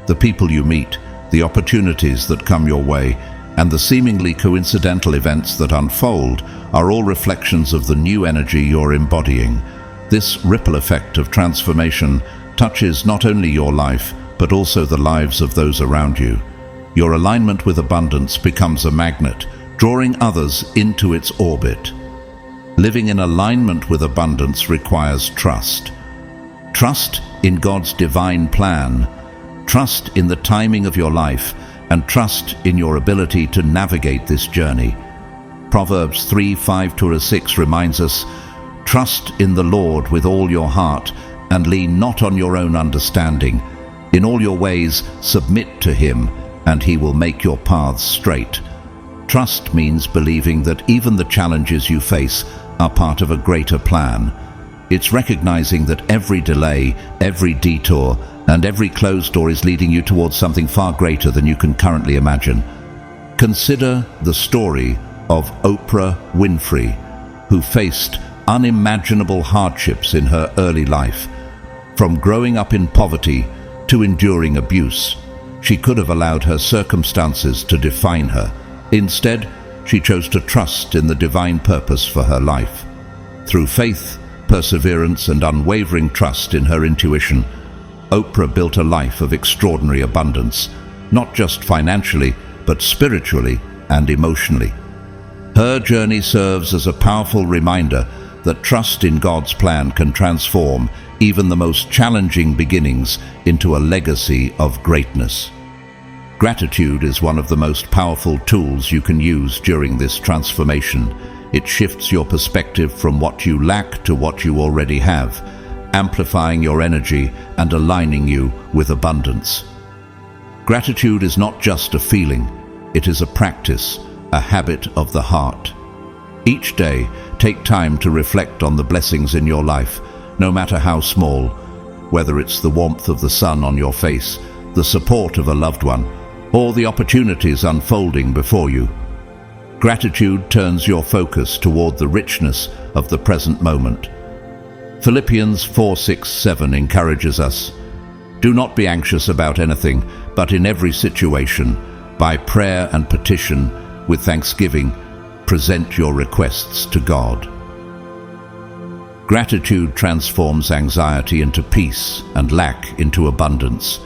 The people you meet, the opportunities that come your way, and the seemingly coincidental events that unfold are all reflections of the new energy you're embodying. This ripple effect of transformation touches not only your life, but also the lives of those around you. Your alignment with abundance becomes a magnet, drawing others into its orbit. Living in alignment with abundance requires trust. Trust in God's divine plan, trust in the timing of your life, and trust in your ability to navigate this journey. Proverbs 3:5-6 reminds us, "Trust in the Lord with all your heart, and lean not on your own understanding. In all your ways submit to Him, and He will make your paths straight." Trust means believing that even the challenges you face are part of a greater plan. It's recognizing that every delay, every detour, and every closed door is leading you towards something far greater than you can currently imagine. Consider the story of Oprah Winfrey, who faced unimaginable hardships in her early life. From growing up in poverty to enduring abuse, she could have allowed her circumstances to define her. Instead, she chose to trust in the divine purpose for her life. Through faith, perseverance, and unwavering trust in her intuition, Oprah built a life of extraordinary abundance, not just financially, but spiritually and emotionally. Her journey serves as a powerful reminder that trust in God's plan can transform even the most challenging beginnings into a legacy of greatness. Gratitude is one of the most powerful tools you can use during this transformation. It shifts your perspective from what you lack to what you already have, amplifying your energy and aligning you with abundance. Gratitude is not just a feeling, it is a practice, a habit of the heart. Each day, take time to reflect on the blessings in your life, no matter how small, whether it's the warmth of the sun on your face, the support of a loved one, or the opportunities unfolding before you. Gratitude turns your focus toward the richness of the present moment. Philippians 4:6-7 encourages us, "Do not be anxious about anything, but in every situation, by prayer and petition, with thanksgiving, present your requests to God." Gratitude transforms anxiety into peace and lack into abundance.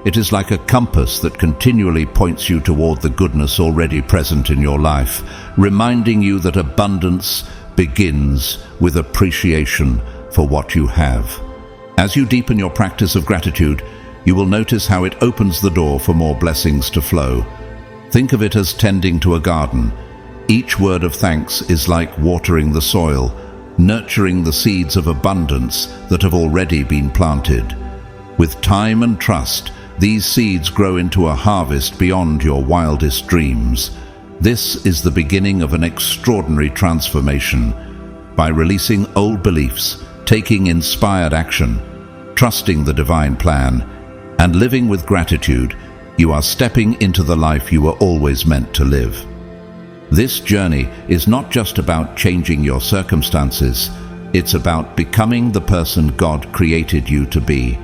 It is like a compass that continually points you toward the goodness already present in your life, reminding you that abundance begins with appreciation for what you have. As you deepen your practice of gratitude, you will notice how it opens the door for more blessings to flow. Think of it as tending to a garden. Each word of thanks is like watering the soil, nurturing the seeds of abundance that have already been planted. With time and trust, these seeds grow into a harvest beyond your wildest dreams. This is the beginning of an extraordinary transformation. By releasing old beliefs, taking inspired action, trusting the divine plan, and living with gratitude, you are stepping into the life you were always meant to live. This journey is not just about changing your circumstances, it's about becoming the person God created you to be.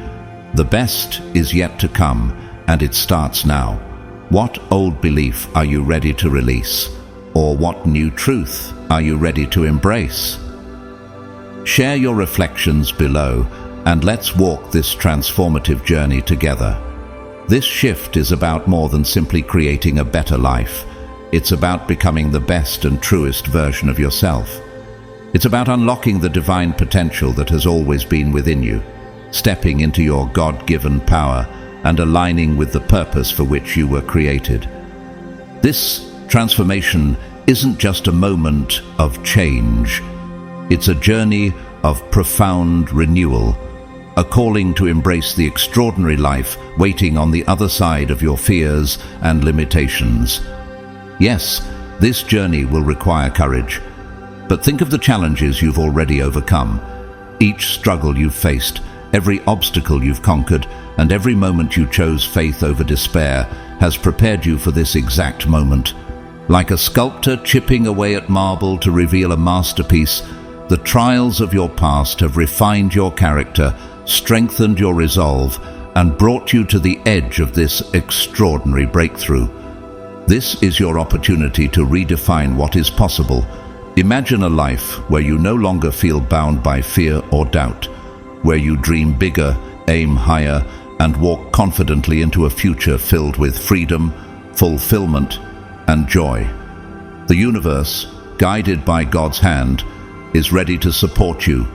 The best is yet to come, and it starts now. What old belief are you ready to release? Or what new truth are you ready to embrace? Share your reflections below, and let's walk this transformative journey together. This shift is about more than simply creating a better life. It's about becoming the best and truest version of yourself. It's about unlocking the divine potential that has always been within you, stepping into your God-given power and aligning with the purpose for which you were created. This transformation isn't just a moment of change. It's a journey of profound renewal, a calling to embrace the extraordinary life waiting on the other side of your fears and limitations. Yes, this journey will require courage, but think of the challenges you've already overcome, each struggle you've faced, every obstacle you've conquered, and every moment you chose faith over despair has prepared you for this exact moment. Like a sculptor chipping away at marble to reveal a masterpiece, the trials of your past have refined your character, strengthened your resolve, and brought you to the edge of this extraordinary breakthrough. This is your opportunity to redefine what is possible. Imagine a life where you no longer feel bound by fear or doubt, where you dream bigger, aim higher, and walk confidently into a future filled with freedom, fulfillment, and joy. The universe, guided by God's hand, is ready to support you,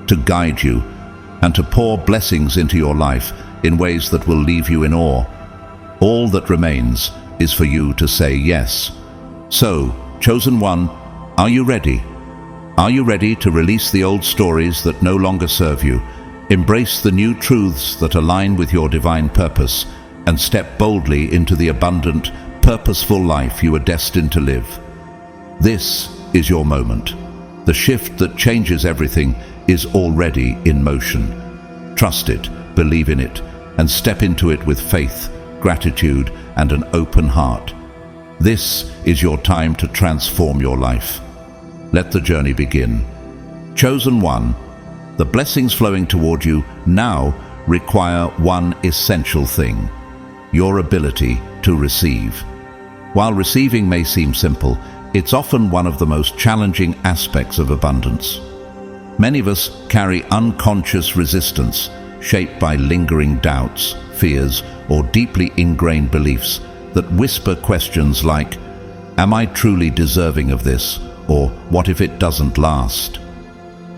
to guide you, and to pour blessings into your life in ways that will leave you in awe. All that remains is for you to say yes. So, chosen one, are you ready? Are you ready to release the old stories that no longer serve you, embrace the new truths that align with your divine purpose, and step boldly into the abundant, purposeful life you are destined to live? This is your moment. The shift that changes everything is already in motion. Trust it, believe in it, and step into it with faith, gratitude, and an open heart. This is your time to transform your life. Let the journey begin. Chosen one, the blessings flowing toward you now require one essential thing: your ability to receive. While receiving may seem simple, it's often one of the most challenging aspects of abundance. Many of us carry unconscious resistance, shaped by lingering doubts, fears, or deeply ingrained beliefs that whisper questions like, "Am I truly deserving of this?" or "What if it doesn't last?"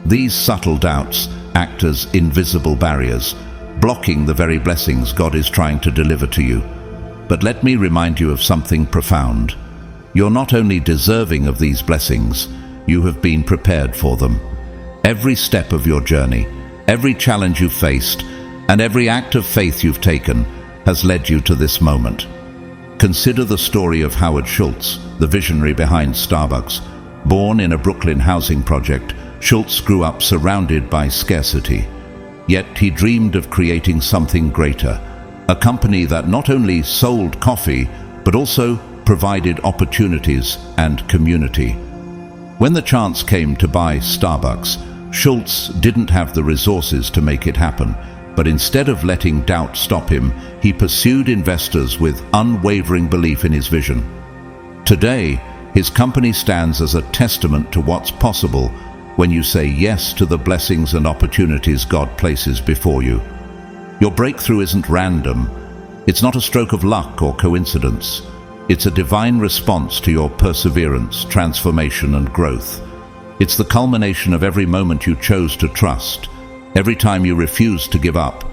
These subtle doubts act as invisible barriers, blocking the very blessings God is trying to deliver to you. But let me remind you of something profound. You're not only deserving of these blessings, you have been prepared for them. Every step of your journey, every challenge you've faced, and every act of faith you've taken has led you to this moment. Consider the story of Howard Schultz, the visionary behind Starbucks. Born in a Brooklyn housing project, Schultz grew up surrounded by scarcity. Yet he dreamed of creating something greater, a company that not only sold coffee, but also provided opportunities and community. When the chance came to buy Starbucks, Schultz didn't have the resources to make it happen, but instead of letting doubt stop him, he pursued investors with unwavering belief in his vision. Today, his company stands as a testament to what's possible when you say yes to the blessings and opportunities God places before you. Your breakthrough isn't random. It's not a stroke of luck or coincidence. It's a divine response to your perseverance, transformation, and growth. It's the culmination of every moment you chose to trust, every time you refused to give up,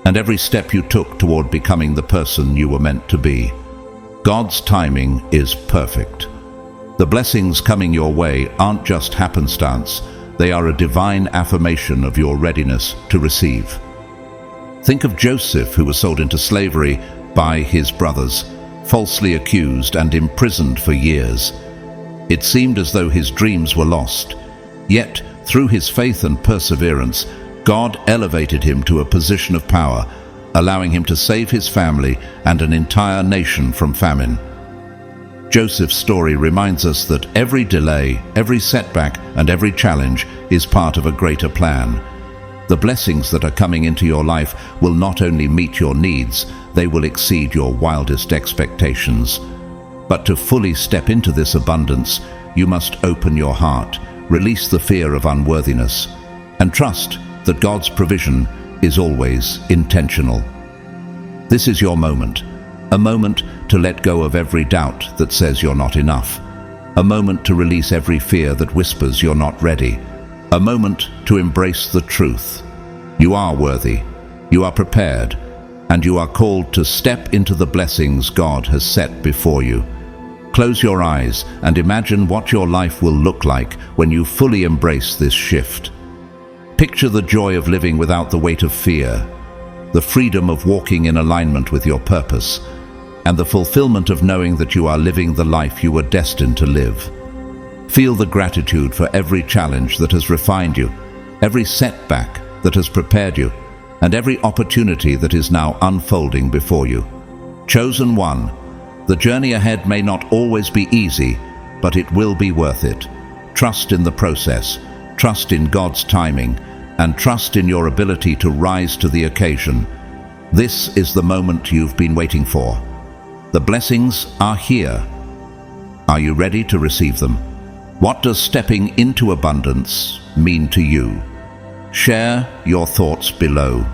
and every step you took toward becoming the person you were meant to be. God's timing is perfect. The blessings coming your way aren't just happenstance, they are a divine affirmation of your readiness to receive. Think of Joseph, who was sold into slavery by his brothers, falsely accused and imprisoned for years. It seemed as though his dreams were lost. Yet, through his faith and perseverance, God elevated him to a position of power, allowing him to save his family and an entire nation from famine. Joseph's story reminds us that every delay, every setback, and every challenge is part of a greater plan. The blessings that are coming into your life will not only meet your needs, they will exceed your wildest expectations. But to fully step into this abundance, you must open your heart, release the fear of unworthiness, and trust that God's provision is always intentional. This is your moment, a moment to let go of every doubt that says you're not enough, a moment to release every fear that whispers you're not ready, a moment to embrace the truth. You are worthy, you are prepared, and you are called to step into the blessings God has set before you. Close your eyes and imagine what your life will look like when you fully embrace this shift. Picture the joy of living without the weight of fear, the freedom of walking in alignment with your purpose, and the fulfillment of knowing that you are living the life you were destined to live. Feel the gratitude for every challenge that has refined you, every setback that has prepared you, and every opportunity that is now unfolding before you. Chosen one, the journey ahead may not always be easy, but it will be worth it. Trust in the process, trust in God's timing, and trust in your ability to rise to the occasion. This is the moment you've been waiting for. The blessings are here. Are you ready to receive them? What does stepping into abundance mean to you? Share your thoughts below,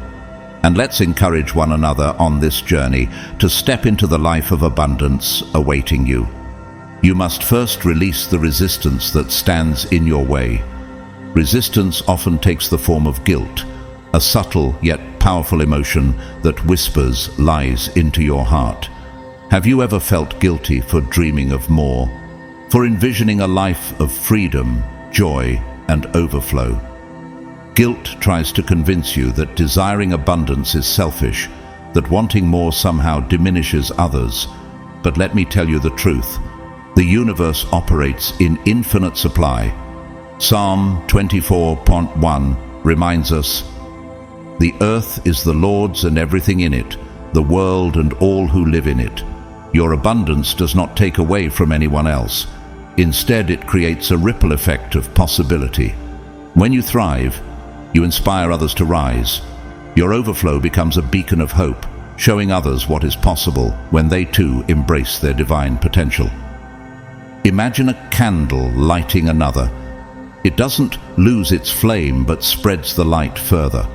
and let's encourage one another on this journey to step into the life of abundance awaiting you. You must first release the resistance that stands in your way. Resistance often takes the form of guilt, a subtle yet powerful emotion that whispers lies into your heart. Have you ever felt guilty for dreaming of more, for envisioning a life of freedom, joy, and overflow? Guilt tries to convince you that desiring abundance is selfish, that wanting more somehow diminishes others. But let me tell you the truth. The universe operates in infinite supply. Psalm 24:1 reminds us, "The earth is the Lord's and everything in it, the world and all who live in it. Your abundance does not take away from anyone else. Instead, it creates a ripple effect of possibility. When you thrive, you inspire others to rise. Your overflow becomes a beacon of hope, showing others what is possible when they too embrace their divine potential." Imagine a candle lighting another. It doesn't lose its flame but spreads the light further.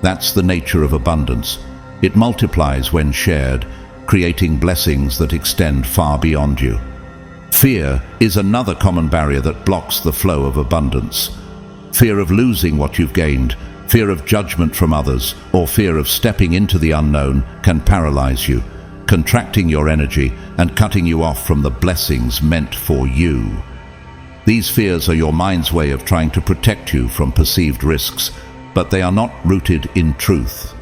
That's the nature of abundance. It multiplies when shared, creating blessings that extend far beyond you. Fear is another common barrier that blocks the flow of abundance. Fear of losing what you've gained, fear of judgment from others, or fear of stepping into the unknown can paralyze you, contracting your energy and cutting you off from the blessings meant for you. These fears are your mind's way of trying to protect you from perceived risks, but they are not rooted in truth.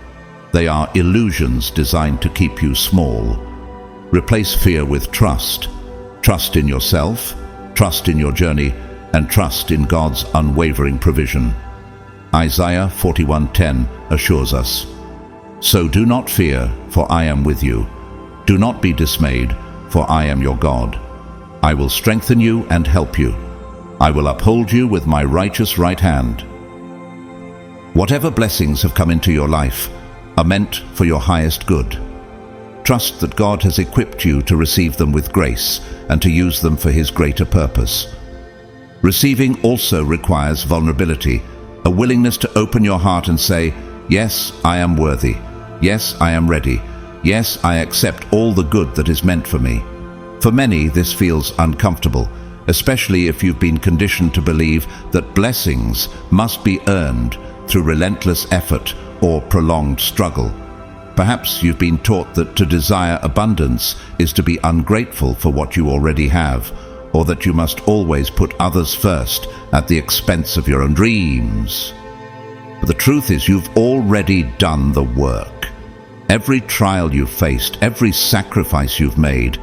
They are illusions designed to keep you small. Replace fear with trust. Trust in yourself, trust in your journey, and trust in God's unwavering provision. Isaiah 41:10 assures us, "So do not fear, for I am with you. Do not be dismayed, for I am your God. I will strengthen you and help you. I will uphold you with my righteous right hand." Whatever blessings have come into your life are meant for your highest good. Trust that God has equipped you to receive them with grace and to use them for His greater purpose. Receiving also requires vulnerability, a willingness to open your heart and say, "Yes, I am worthy. Yes, I am ready. Yes, I accept all the good that is meant for me." For many, this feels uncomfortable, especially if you've been conditioned to believe that blessings must be earned through relentless effort or prolonged struggle. Perhaps you've been taught that to desire abundance is to be ungrateful for what you already have, or that you must always put others first at the expense of your own dreams. But the truth is, you've already done the work. Every trial you've faced, every sacrifice you've made,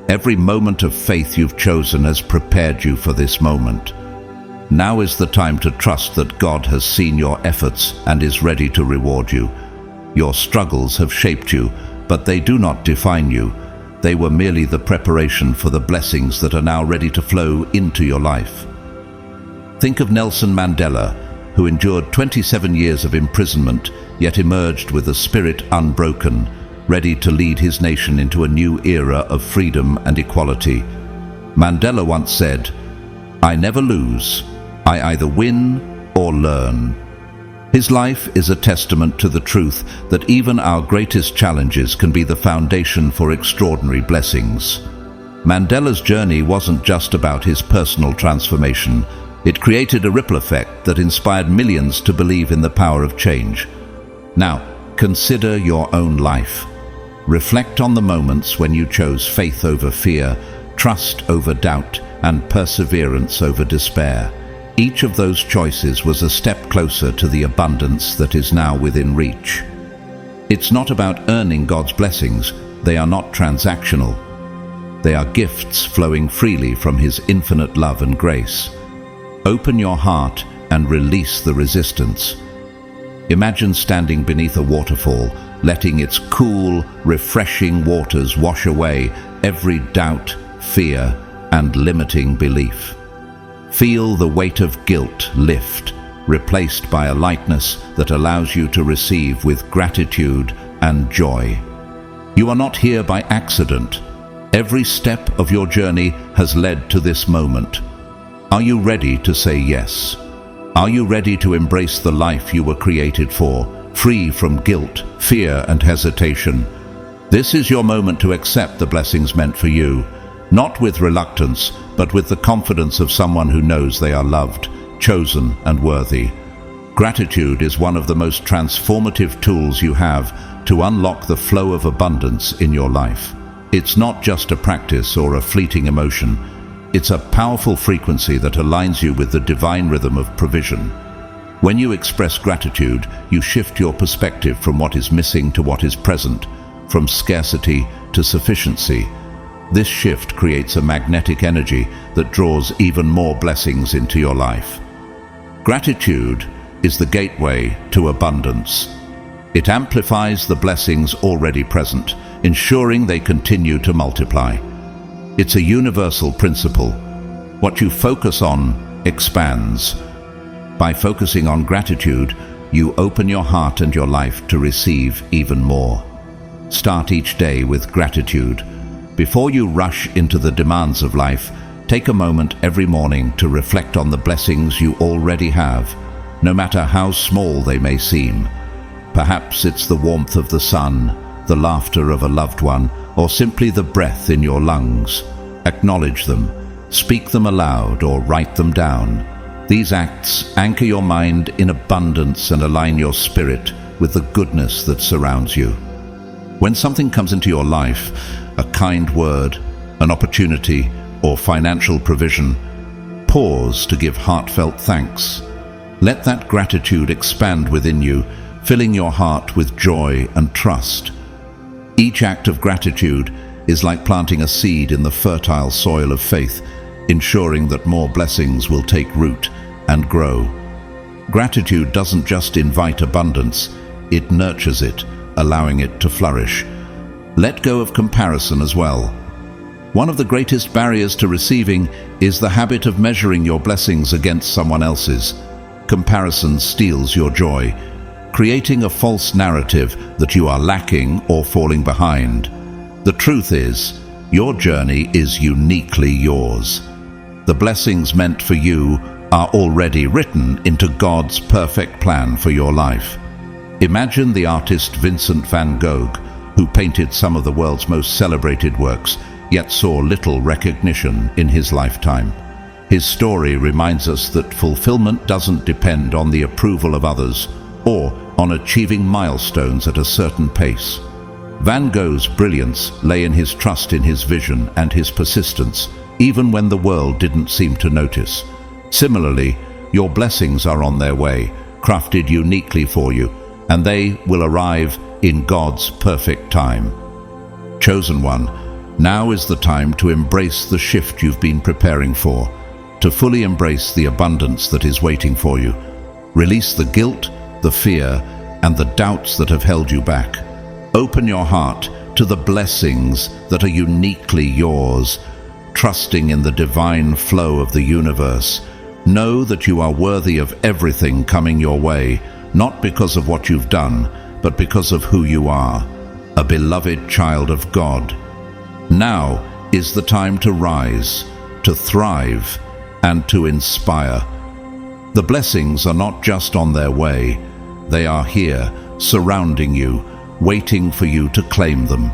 every moment of faith you've chosen has prepared you for this moment. Now is the time to trust that God has seen your efforts and is ready to reward you. Your struggles have shaped you, but they do not define you. They were merely the preparation for the blessings that are now ready to flow into your life. Think of Nelson Mandela, who endured 27 years of imprisonment, yet emerged with a spirit unbroken, ready to lead his nation into a new era of freedom and equality. Mandela once said, "I never lose. I either win or learn." His life is a testament to the truth that even our greatest challenges can be the foundation for extraordinary blessings. Mandela's journey wasn't just about his personal transformation. It created a ripple effect that inspired millions to believe in the power of change. Now, consider your own life. Reflect on the moments when you chose faith over fear, trust over doubt, and perseverance over despair. Each of those choices was a step closer to the abundance that is now within reach. It's not about earning God's blessings. They are not transactional. They are gifts flowing freely from His infinite love and grace. Open your heart and release the resistance. Imagine standing beneath a waterfall, letting its cool, refreshing waters wash away every doubt, fear, and limiting belief. Feel the weight of guilt lift, replaced by a lightness that allows you to receive with gratitude and joy. You are not here by accident. Every step of your journey has led to this moment. Are you ready to say yes? Are you ready to embrace the life you were created for, free from guilt, fear, and hesitation? This is your moment to accept the blessings meant for you, not with reluctance, but with the confidence of someone who knows they are loved, chosen, and worthy. Gratitude is one of the most transformative tools you have to unlock the flow of abundance in your life. It's not just a practice or a fleeting emotion. It's a powerful frequency that aligns you with the divine rhythm of provision. When you express gratitude, you shift your perspective from what is missing to what is present, from scarcity to sufficiency. This shift creates a magnetic energy that draws even more blessings into your life. Gratitude is the gateway to abundance. It amplifies the blessings already present, ensuring they continue to multiply. It's a universal principle. What you focus on expands. By focusing on gratitude, you open your heart and your life to receive even more. Start each day with gratitude. Before you rush into the demands of life, take a moment every morning to reflect on the blessings you already have, no matter how small they may seem. Perhaps it's the warmth of the sun, the laughter of a loved one, or simply the breath in your lungs. Acknowledge them, speak them aloud, or write them down. These acts anchor your mind in abundance and align your spirit with the goodness that surrounds you. When something comes into your life, a kind word, an opportunity, or financial provision, pause to give heartfelt thanks. Let that gratitude expand within you, filling your heart with joy and trust. Each act of gratitude is like planting a seed in the fertile soil of faith, ensuring that more blessings will take root and grow. Gratitude doesn't just invite abundance, it nurtures it, allowing it to flourish. Let go of comparison as well. One of the greatest barriers to receiving is the habit of measuring your blessings against someone else's. Comparison steals your joy, creating a false narrative that you are lacking or falling behind. The truth is, your journey is uniquely yours. The blessings meant for you are already written into God's perfect plan for your life. Imagine the artist Vincent van Gogh, who painted some of the world's most celebrated works, yet saw little recognition in his lifetime. His story reminds us that fulfillment doesn't depend on the approval of others or on achieving milestones at a certain pace. Van Gogh's brilliance lay in his trust in his vision and his persistence, even when the world didn't seem to notice. Similarly, your blessings are on their way, crafted uniquely for you, and they will arrive in God's perfect time. Chosen one, now is the time to embrace the shift you've been preparing for, to fully embrace the abundance that is waiting for you. Release the guilt, the fear, and the doubts that have held you back. Open your heart to the blessings that are uniquely yours, trusting in the divine flow of the universe. Know that you are worthy of everything coming your way, not because of what you've done, but because of who you are, a beloved child of God. Now is the time to rise, to thrive, and to inspire. The blessings are not just on their way, they are here, surrounding you, waiting for you to claim them.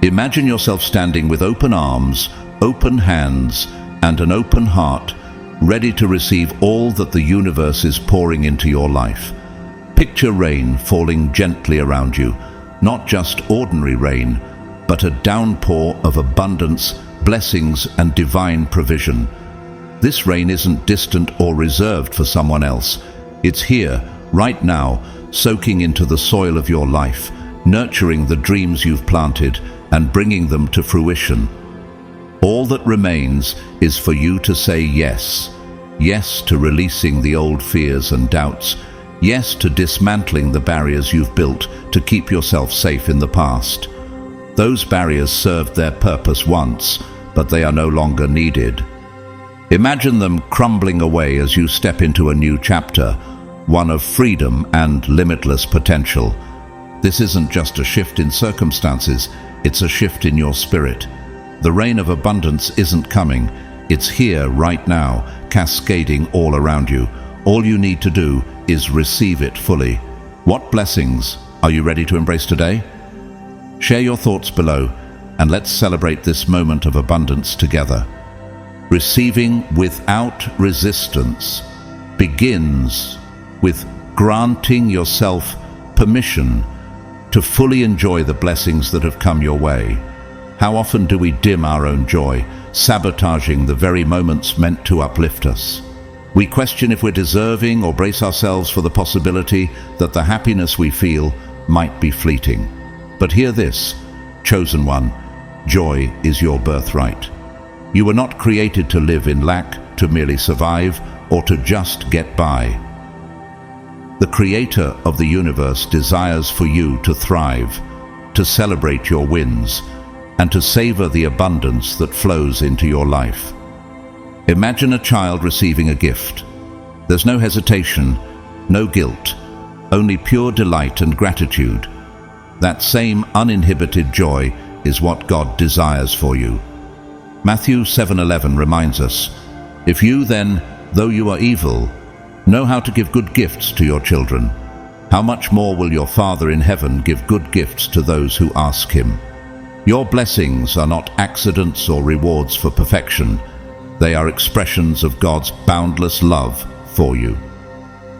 Imagine yourself standing with open arms, open hands, and an open heart, ready to receive all that the universe is pouring into your life. Picture rain falling gently around you, not just ordinary rain, but a downpour of abundance, blessings, and divine provision. This rain isn't distant or reserved for someone else. It's here, right now, soaking into the soil of your life, nurturing the dreams you've planted and bringing them to fruition. All that remains is for you to say yes. Yes to releasing the old fears and doubts. Yes to dismantling the barriers you've built to keep yourself safe in the past. Those barriers served their purpose once, but they are no longer needed. Imagine them crumbling away as you step into a new chapter, one of freedom and limitless potential. This isn't just a shift in circumstances, it's a shift in your spirit. The rain of abundance isn't coming, it's here right now, cascading all around you. All you need to do is receive it fully. What blessings are you ready to embrace today? Share your thoughts below, and let's celebrate this moment of abundance together. Receiving without resistance begins with granting yourself permission to fully enjoy the blessings that have come your way. How often do we dim our own joy, sabotaging the very moments meant to uplift us? We question if we're deserving or brace ourselves for the possibility that the happiness we feel might be fleeting. But hear this, chosen one, Joy is your birthright. You were not created to live in lack, to merely survive, or to just get by. The Creator of the universe desires for you to thrive, to celebrate your wins, and to savor the abundance that flows into your life. Imagine a child receiving a gift. There's no hesitation, no guilt, only pure delight and gratitude. That same uninhibited joy is what God desires for you. Matthew 7:11 reminds us, "If you then, though you are evil, know how to give good gifts to your children, how much more will your Father in heaven give good gifts to those who ask him?" Your blessings are not accidents or rewards for perfection. They are expressions of God's boundless love for you.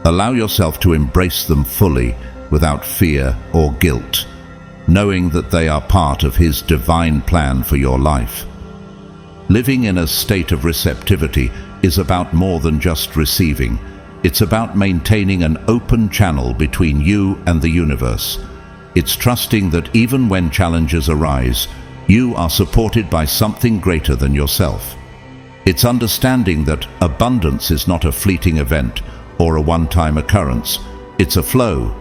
Allow yourself to embrace them fully, without fear or guilt, knowing that they are part of His divine plan for your life. Living in a state of receptivity is about more than just receiving. It's about maintaining an open channel between you and the universe. It's trusting that even when challenges arise, you are supported by something greater than yourself. It's understanding that abundance is not a fleeting event or a one-time occurrence. It's a flow.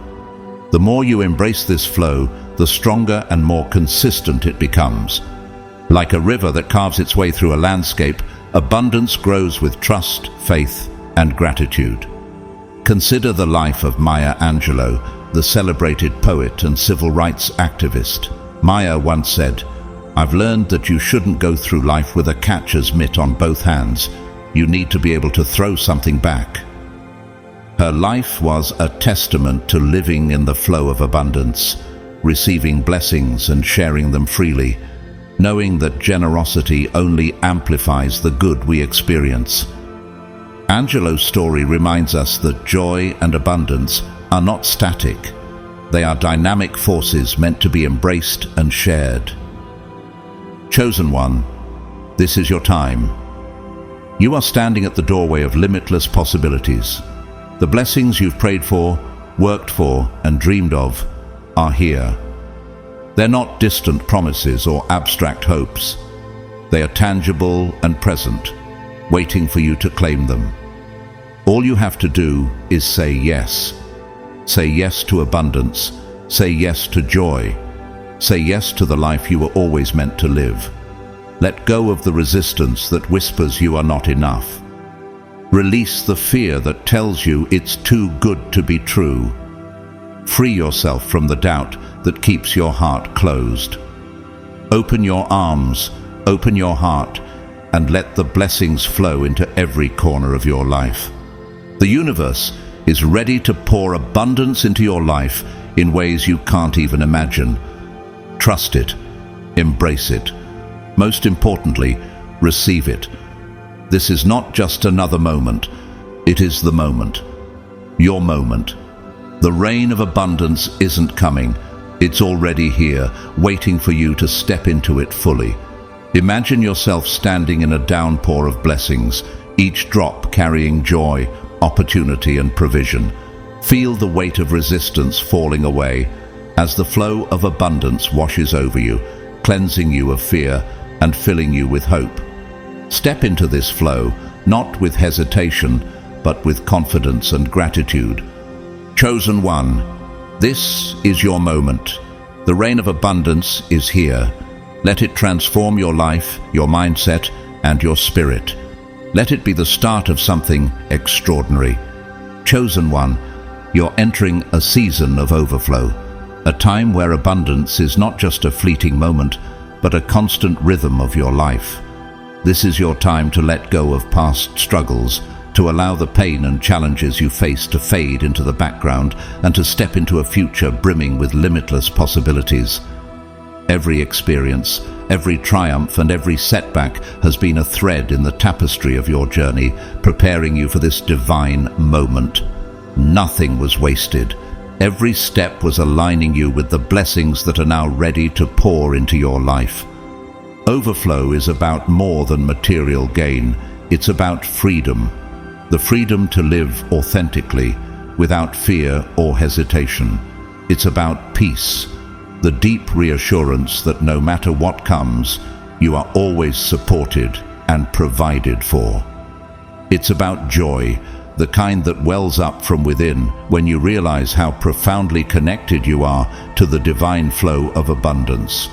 The more you embrace this flow, the stronger and more consistent it becomes. Like a river that carves its way through a landscape, abundance grows with trust, faith, and gratitude. Consider the life of Maya Angelou, the celebrated poet and civil rights activist. Maya once said, "I've learned that you shouldn't go through life with a catcher's mitt on both hands. You need to be able to throw something back." Her life was a testament to living in the flow of abundance, receiving blessings and sharing them freely, knowing that generosity only amplifies the good we experience. Angelou's story reminds us that joy and abundance are not static. They are dynamic forces meant to be embraced and shared. Chosen one, this is your time. You are standing at the doorway of limitless possibilities. The blessings you've prayed for, worked for, and dreamed of are here. They're not distant promises or abstract hopes. They are tangible and present, waiting for you to claim them. All you have to do is say yes. Say yes to abundance. Say yes to joy. Say yes to the life you were always meant to live. Let go of the resistance that whispers you are not enough. Release the fear that tells you it's too good to be true. Free yourself from the doubt that keeps your heart closed. Open your arms, open your heart, and let the blessings flow into every corner of your life. The universe is ready to pour abundance into your life in ways you can't even imagine. Trust it. Embrace it. Most importantly, receive it. This is not just another moment. It is the moment. Your moment. The rain of abundance isn't coming. It's already here, waiting for you to step into it fully. Imagine yourself standing in a downpour of blessings, each drop carrying joy, opportunity, and provision. Feel the weight of resistance falling away as the flow of abundance washes over you, cleansing you of fear and filling you with hope. Step into this flow, not with hesitation, but with confidence and gratitude. Chosen one, this is your moment. The rain of abundance is here. Let it transform your life, your mindset, and your spirit. Let it be the start of something extraordinary. Chosen one, you're entering a season of overflow, a time where abundance is not just a fleeting moment, but a constant rhythm of your life. This is your time to let go of past struggles, to allow the pain and challenges you face to fade into the background, and to step into a future brimming with limitless possibilities. Every experience, every triumph, and every setback has been a thread in the tapestry of your journey, preparing you for this divine moment. Nothing was wasted. Every step was aligning you with the blessings that are now ready to pour into your life. Overflow is about more than material gain. It's about freedom. The freedom to live authentically, without fear or hesitation. It's about peace, The deep reassurance that no matter what comes, you are always supported and provided for. It's about joy, the kind that wells up from within when you realize how profoundly connected you are to the divine flow of abundance.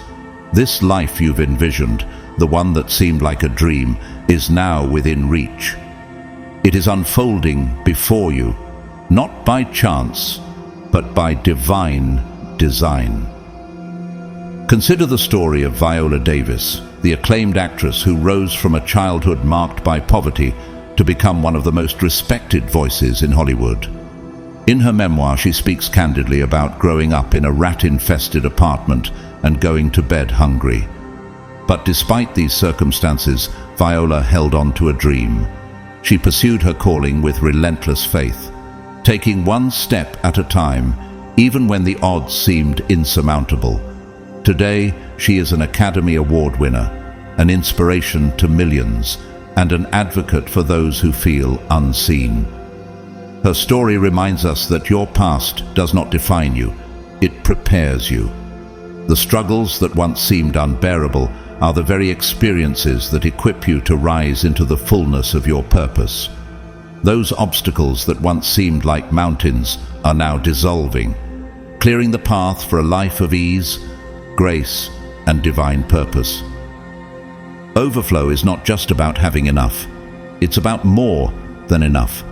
This life you've envisioned, the one that seemed like a dream, is now within reach. It is unfolding before you, not by chance, but by divine design. Consider the story of Viola Davis, the acclaimed actress who rose from a childhood marked by poverty to become one of the most respected voices in Hollywood. In her memoir, she speaks candidly about growing up in a rat-infested apartment and going to bed hungry. But despite these circumstances, Viola held on to a dream. She pursued her calling with relentless faith, taking one step at a time, even when the odds seemed insurmountable. Today, she is an Academy Award winner, an inspiration to millions, and an advocate for those who feel unseen. Her story reminds us that your past does not define you, it prepares you. The struggles that once seemed unbearable are the very experiences that equip you to rise into the fullness of your purpose. Those obstacles that once seemed like mountains are now dissolving, clearing the path for a life of ease, grace, and divine purpose. Overflow is not just about having enough. It's about more than enough.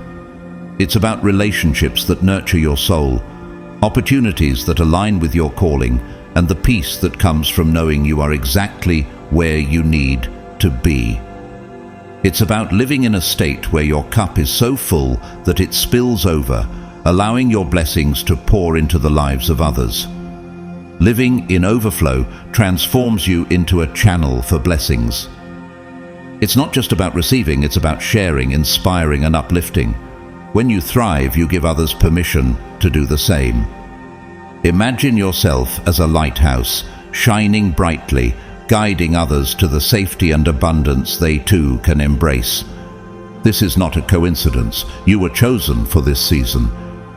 It's about relationships that nurture your soul, opportunities that align with your calling, and the peace that comes from knowing you are exactly where you need to be. It's about living in a state where your cup is so full that it spills over, allowing your blessings to pour into the lives of others. Living in overflow transforms you into a channel for blessings. It's not just about receiving, it's about sharing, inspiring, and uplifting. When you thrive, you give others permission to do the same. Imagine yourself as a lighthouse, shining brightly, guiding others to the safety and abundance they too can embrace. This is not a coincidence. You were chosen for this season.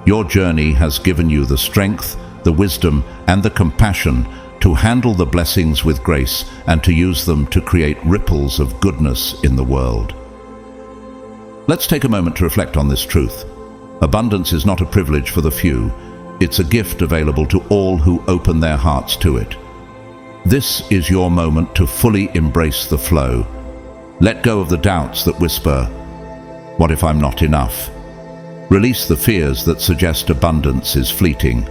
Your journey has given you the strength, the wisdom, and the compassion to handle the blessings with grace and to use them to create ripples of goodness in the world. Let's take a moment to reflect on this truth. Abundance is not a privilege for the few. It's a gift available to all who open their hearts to it. This is your moment to fully embrace the flow. Let go of the doubts that whisper, "What if I'm not enough?" Release the fears that suggest abundance is fleeting.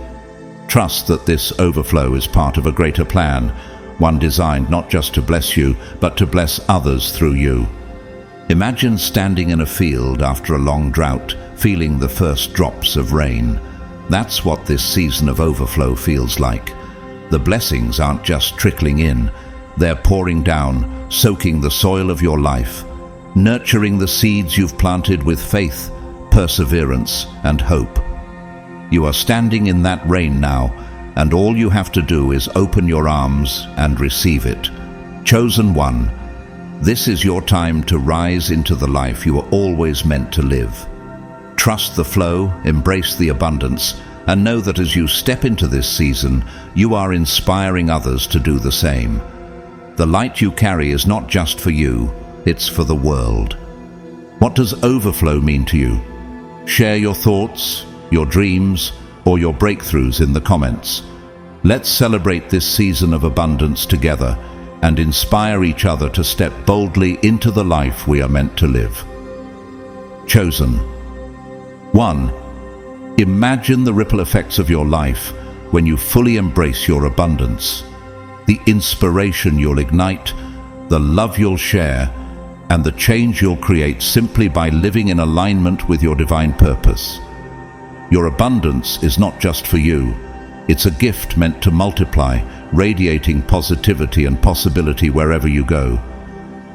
Trust that this overflow is part of a greater plan, one designed not just to bless you, but to bless others through you. Imagine standing in a field after a long drought, feeling the first drops of rain. That's what this season of overflow feels like. The blessings aren't just trickling in, they're pouring down, soaking the soil of your life, nurturing the seeds you've planted with faith, perseverance, and hope. You are standing in that rain now, and all you have to do is open your arms and receive it. Chosen one, this is your time to rise into the life you are always meant to live. Trust the flow, embrace the abundance, and know that as you step into this season, you are inspiring others to do the same. The light you carry is not just for you, it's for the world. What does overflow mean to you? Share your thoughts, your dreams, or your breakthroughs in the comments. Let's celebrate this season of abundance together and inspire each other to step boldly into the life we are meant to live. Chosen. 1. Imagine the ripple effects of your life when you fully embrace your abundance. The inspiration you'll ignite, the love you'll share, and the change you'll create simply by living in alignment with your divine purpose. Your abundance is not just for you. It's a gift meant to multiply, radiating positivity and possibility wherever you go.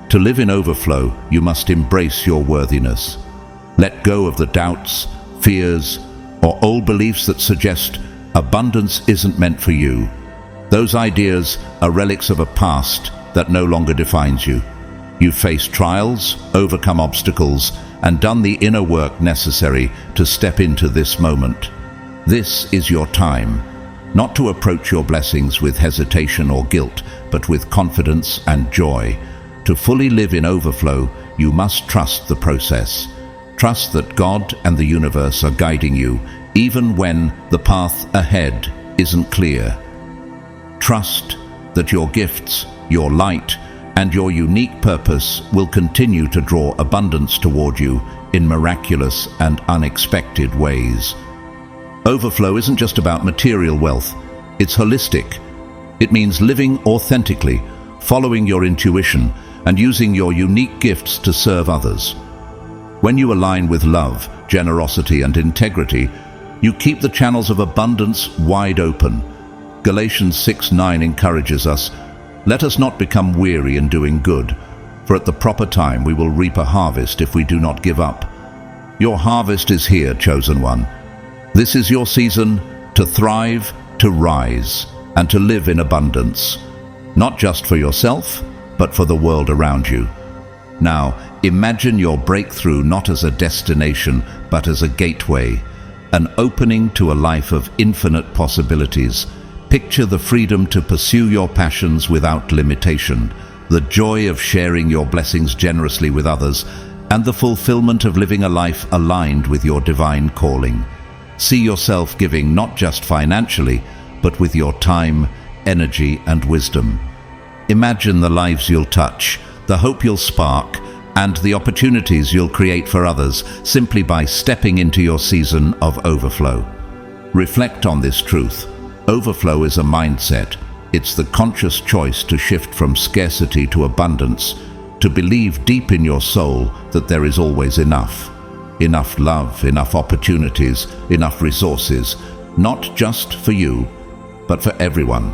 To live in overflow, you must embrace your worthiness. Let go of the doubts, fears, or old beliefs that suggest abundance isn't meant for you. Those ideas are relics of a past that no longer defines you. You've faced trials, overcome obstacles, and done the inner work necessary to step into this moment. This is your time. not to approach your blessings with hesitation or guilt, but with confidence and joy. To fully live in overflow, you must trust the process. Trust that God and the universe are guiding you, even when the path ahead isn't clear. Trust that your gifts, your light, and your unique purpose will continue to draw abundance toward you in miraculous and unexpected ways. Overflow isn't just about material wealth, it's holistic. It means living authentically, following your intuition, and using your unique gifts to serve others. When you align with love, generosity, and integrity, you keep the channels of abundance wide open. Galatians 6:9 encourages us, "Let us not become weary in doing good, for at the proper time we will reap a harvest if we do not give up." Your harvest is here, chosen one. This is your season to thrive, to rise, and to live in abundance, not just for yourself, but for the world around you. Now, imagine your breakthrough not as a destination, but as a gateway, an opening to a life of infinite possibilities. Picture the freedom to pursue your passions without limitation, the joy of sharing your blessings generously with others, and the fulfillment of living a life aligned with your divine calling. See yourself giving not just financially, but with your time, energy, and wisdom. Imagine the lives you'll touch, the hope you'll spark, and the opportunities you'll create for others simply by stepping into your season of overflow. Reflect on this truth. Overflow is a mindset. It's the conscious choice to shift from scarcity to abundance, to believe deep in your soul that there is always enough. Enough love, enough opportunities, enough resources, not just for you, but for everyone.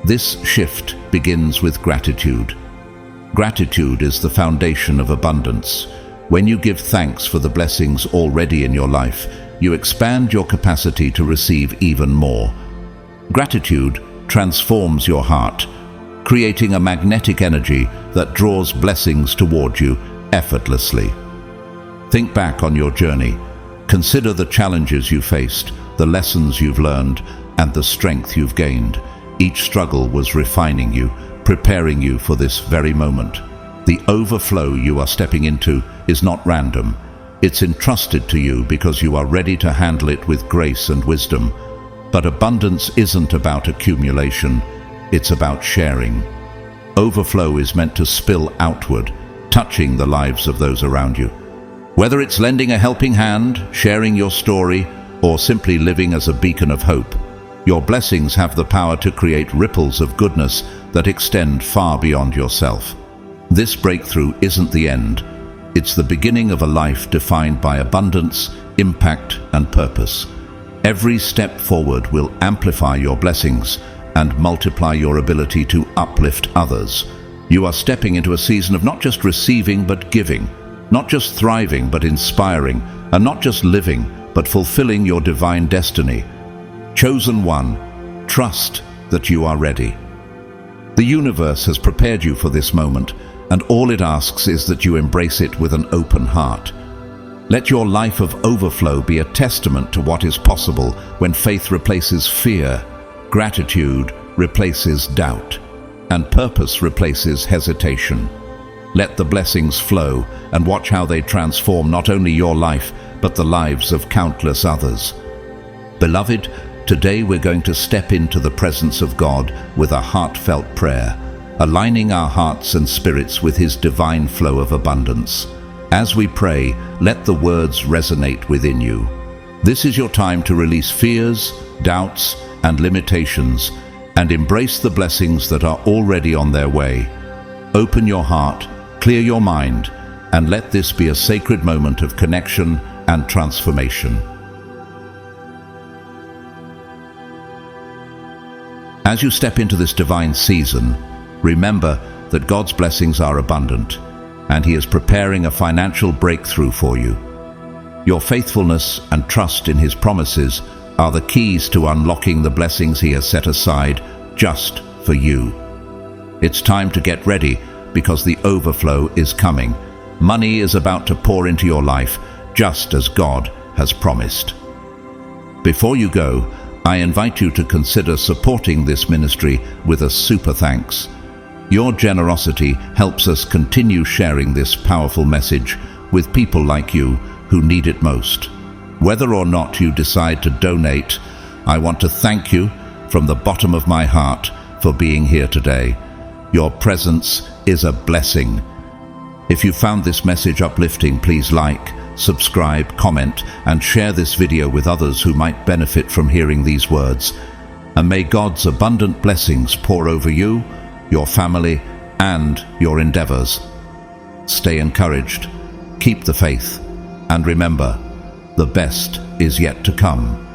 This shift begins with gratitude. Gratitude is the foundation of abundance. When you give thanks for the blessings already in your life, you expand your capacity to receive even more. Gratitude transforms your heart, creating a magnetic energy that draws blessings toward you effortlessly. Think back on your journey. Consider the challenges you faced, the lessons you've learned, and the strength you've gained. Each struggle was refining you, preparing you for this very moment. The overflow you are stepping into is not random. It's entrusted to you because you are ready to handle it with grace and wisdom. But abundance isn't about accumulation, it's about sharing. Overflow is meant to spill outward, touching the lives of those around you. Whether it's lending a helping hand, sharing your story, or simply living as a beacon of hope, your blessings have the power to create ripples of goodness that extend far beyond yourself. This breakthrough isn't the end. It's the beginning of a life defined by abundance, impact, and purpose. Every step forward will amplify your blessings and multiply your ability to uplift others. You are stepping into a season of not just receiving but giving, not just thriving but inspiring, and not just living but fulfilling your divine destiny. Chosen one, trust that you are ready. The universe has prepared you for this moment, and all it asks is that you embrace it with an open heart. Let your life of overflow be a testament to what is possible when faith replaces fear, gratitude replaces doubt, and purpose replaces hesitation. Let the blessings flow and watch how they transform not only your life, but the lives of countless others. Beloved, today we're going to step into the presence of God with a heartfelt prayer, aligning our hearts and spirits with His divine flow of abundance. As we pray, let the words resonate within you. This is your time to release fears, doubts, and limitations, and embrace the blessings that are already on their way. Open your heart, clear your mind, and let this be a sacred moment of connection and transformation. As you step into this divine season, remember that God's blessings are abundant, and He is preparing a financial breakthrough for you. Your faithfulness and trust in His promises are the keys to unlocking the blessings He has set aside just for you. It's time to get ready because the overflow is coming. Money is about to pour into your life just as God has promised. Before you go, I invite you to consider supporting this ministry with a super thanks. Your generosity helps us continue sharing this powerful message with people like you who need it most. Whether or not you decide to donate, I want to thank you from the bottom of my heart for being here today. Your presence is a blessing. If you found this message uplifting, please like, subscribe, comment, and share this video with others who might benefit from hearing these words. And may God's abundant blessings pour over you, your family, and your endeavors. Stay encouraged, keep the faith, and remember, the best is yet to come.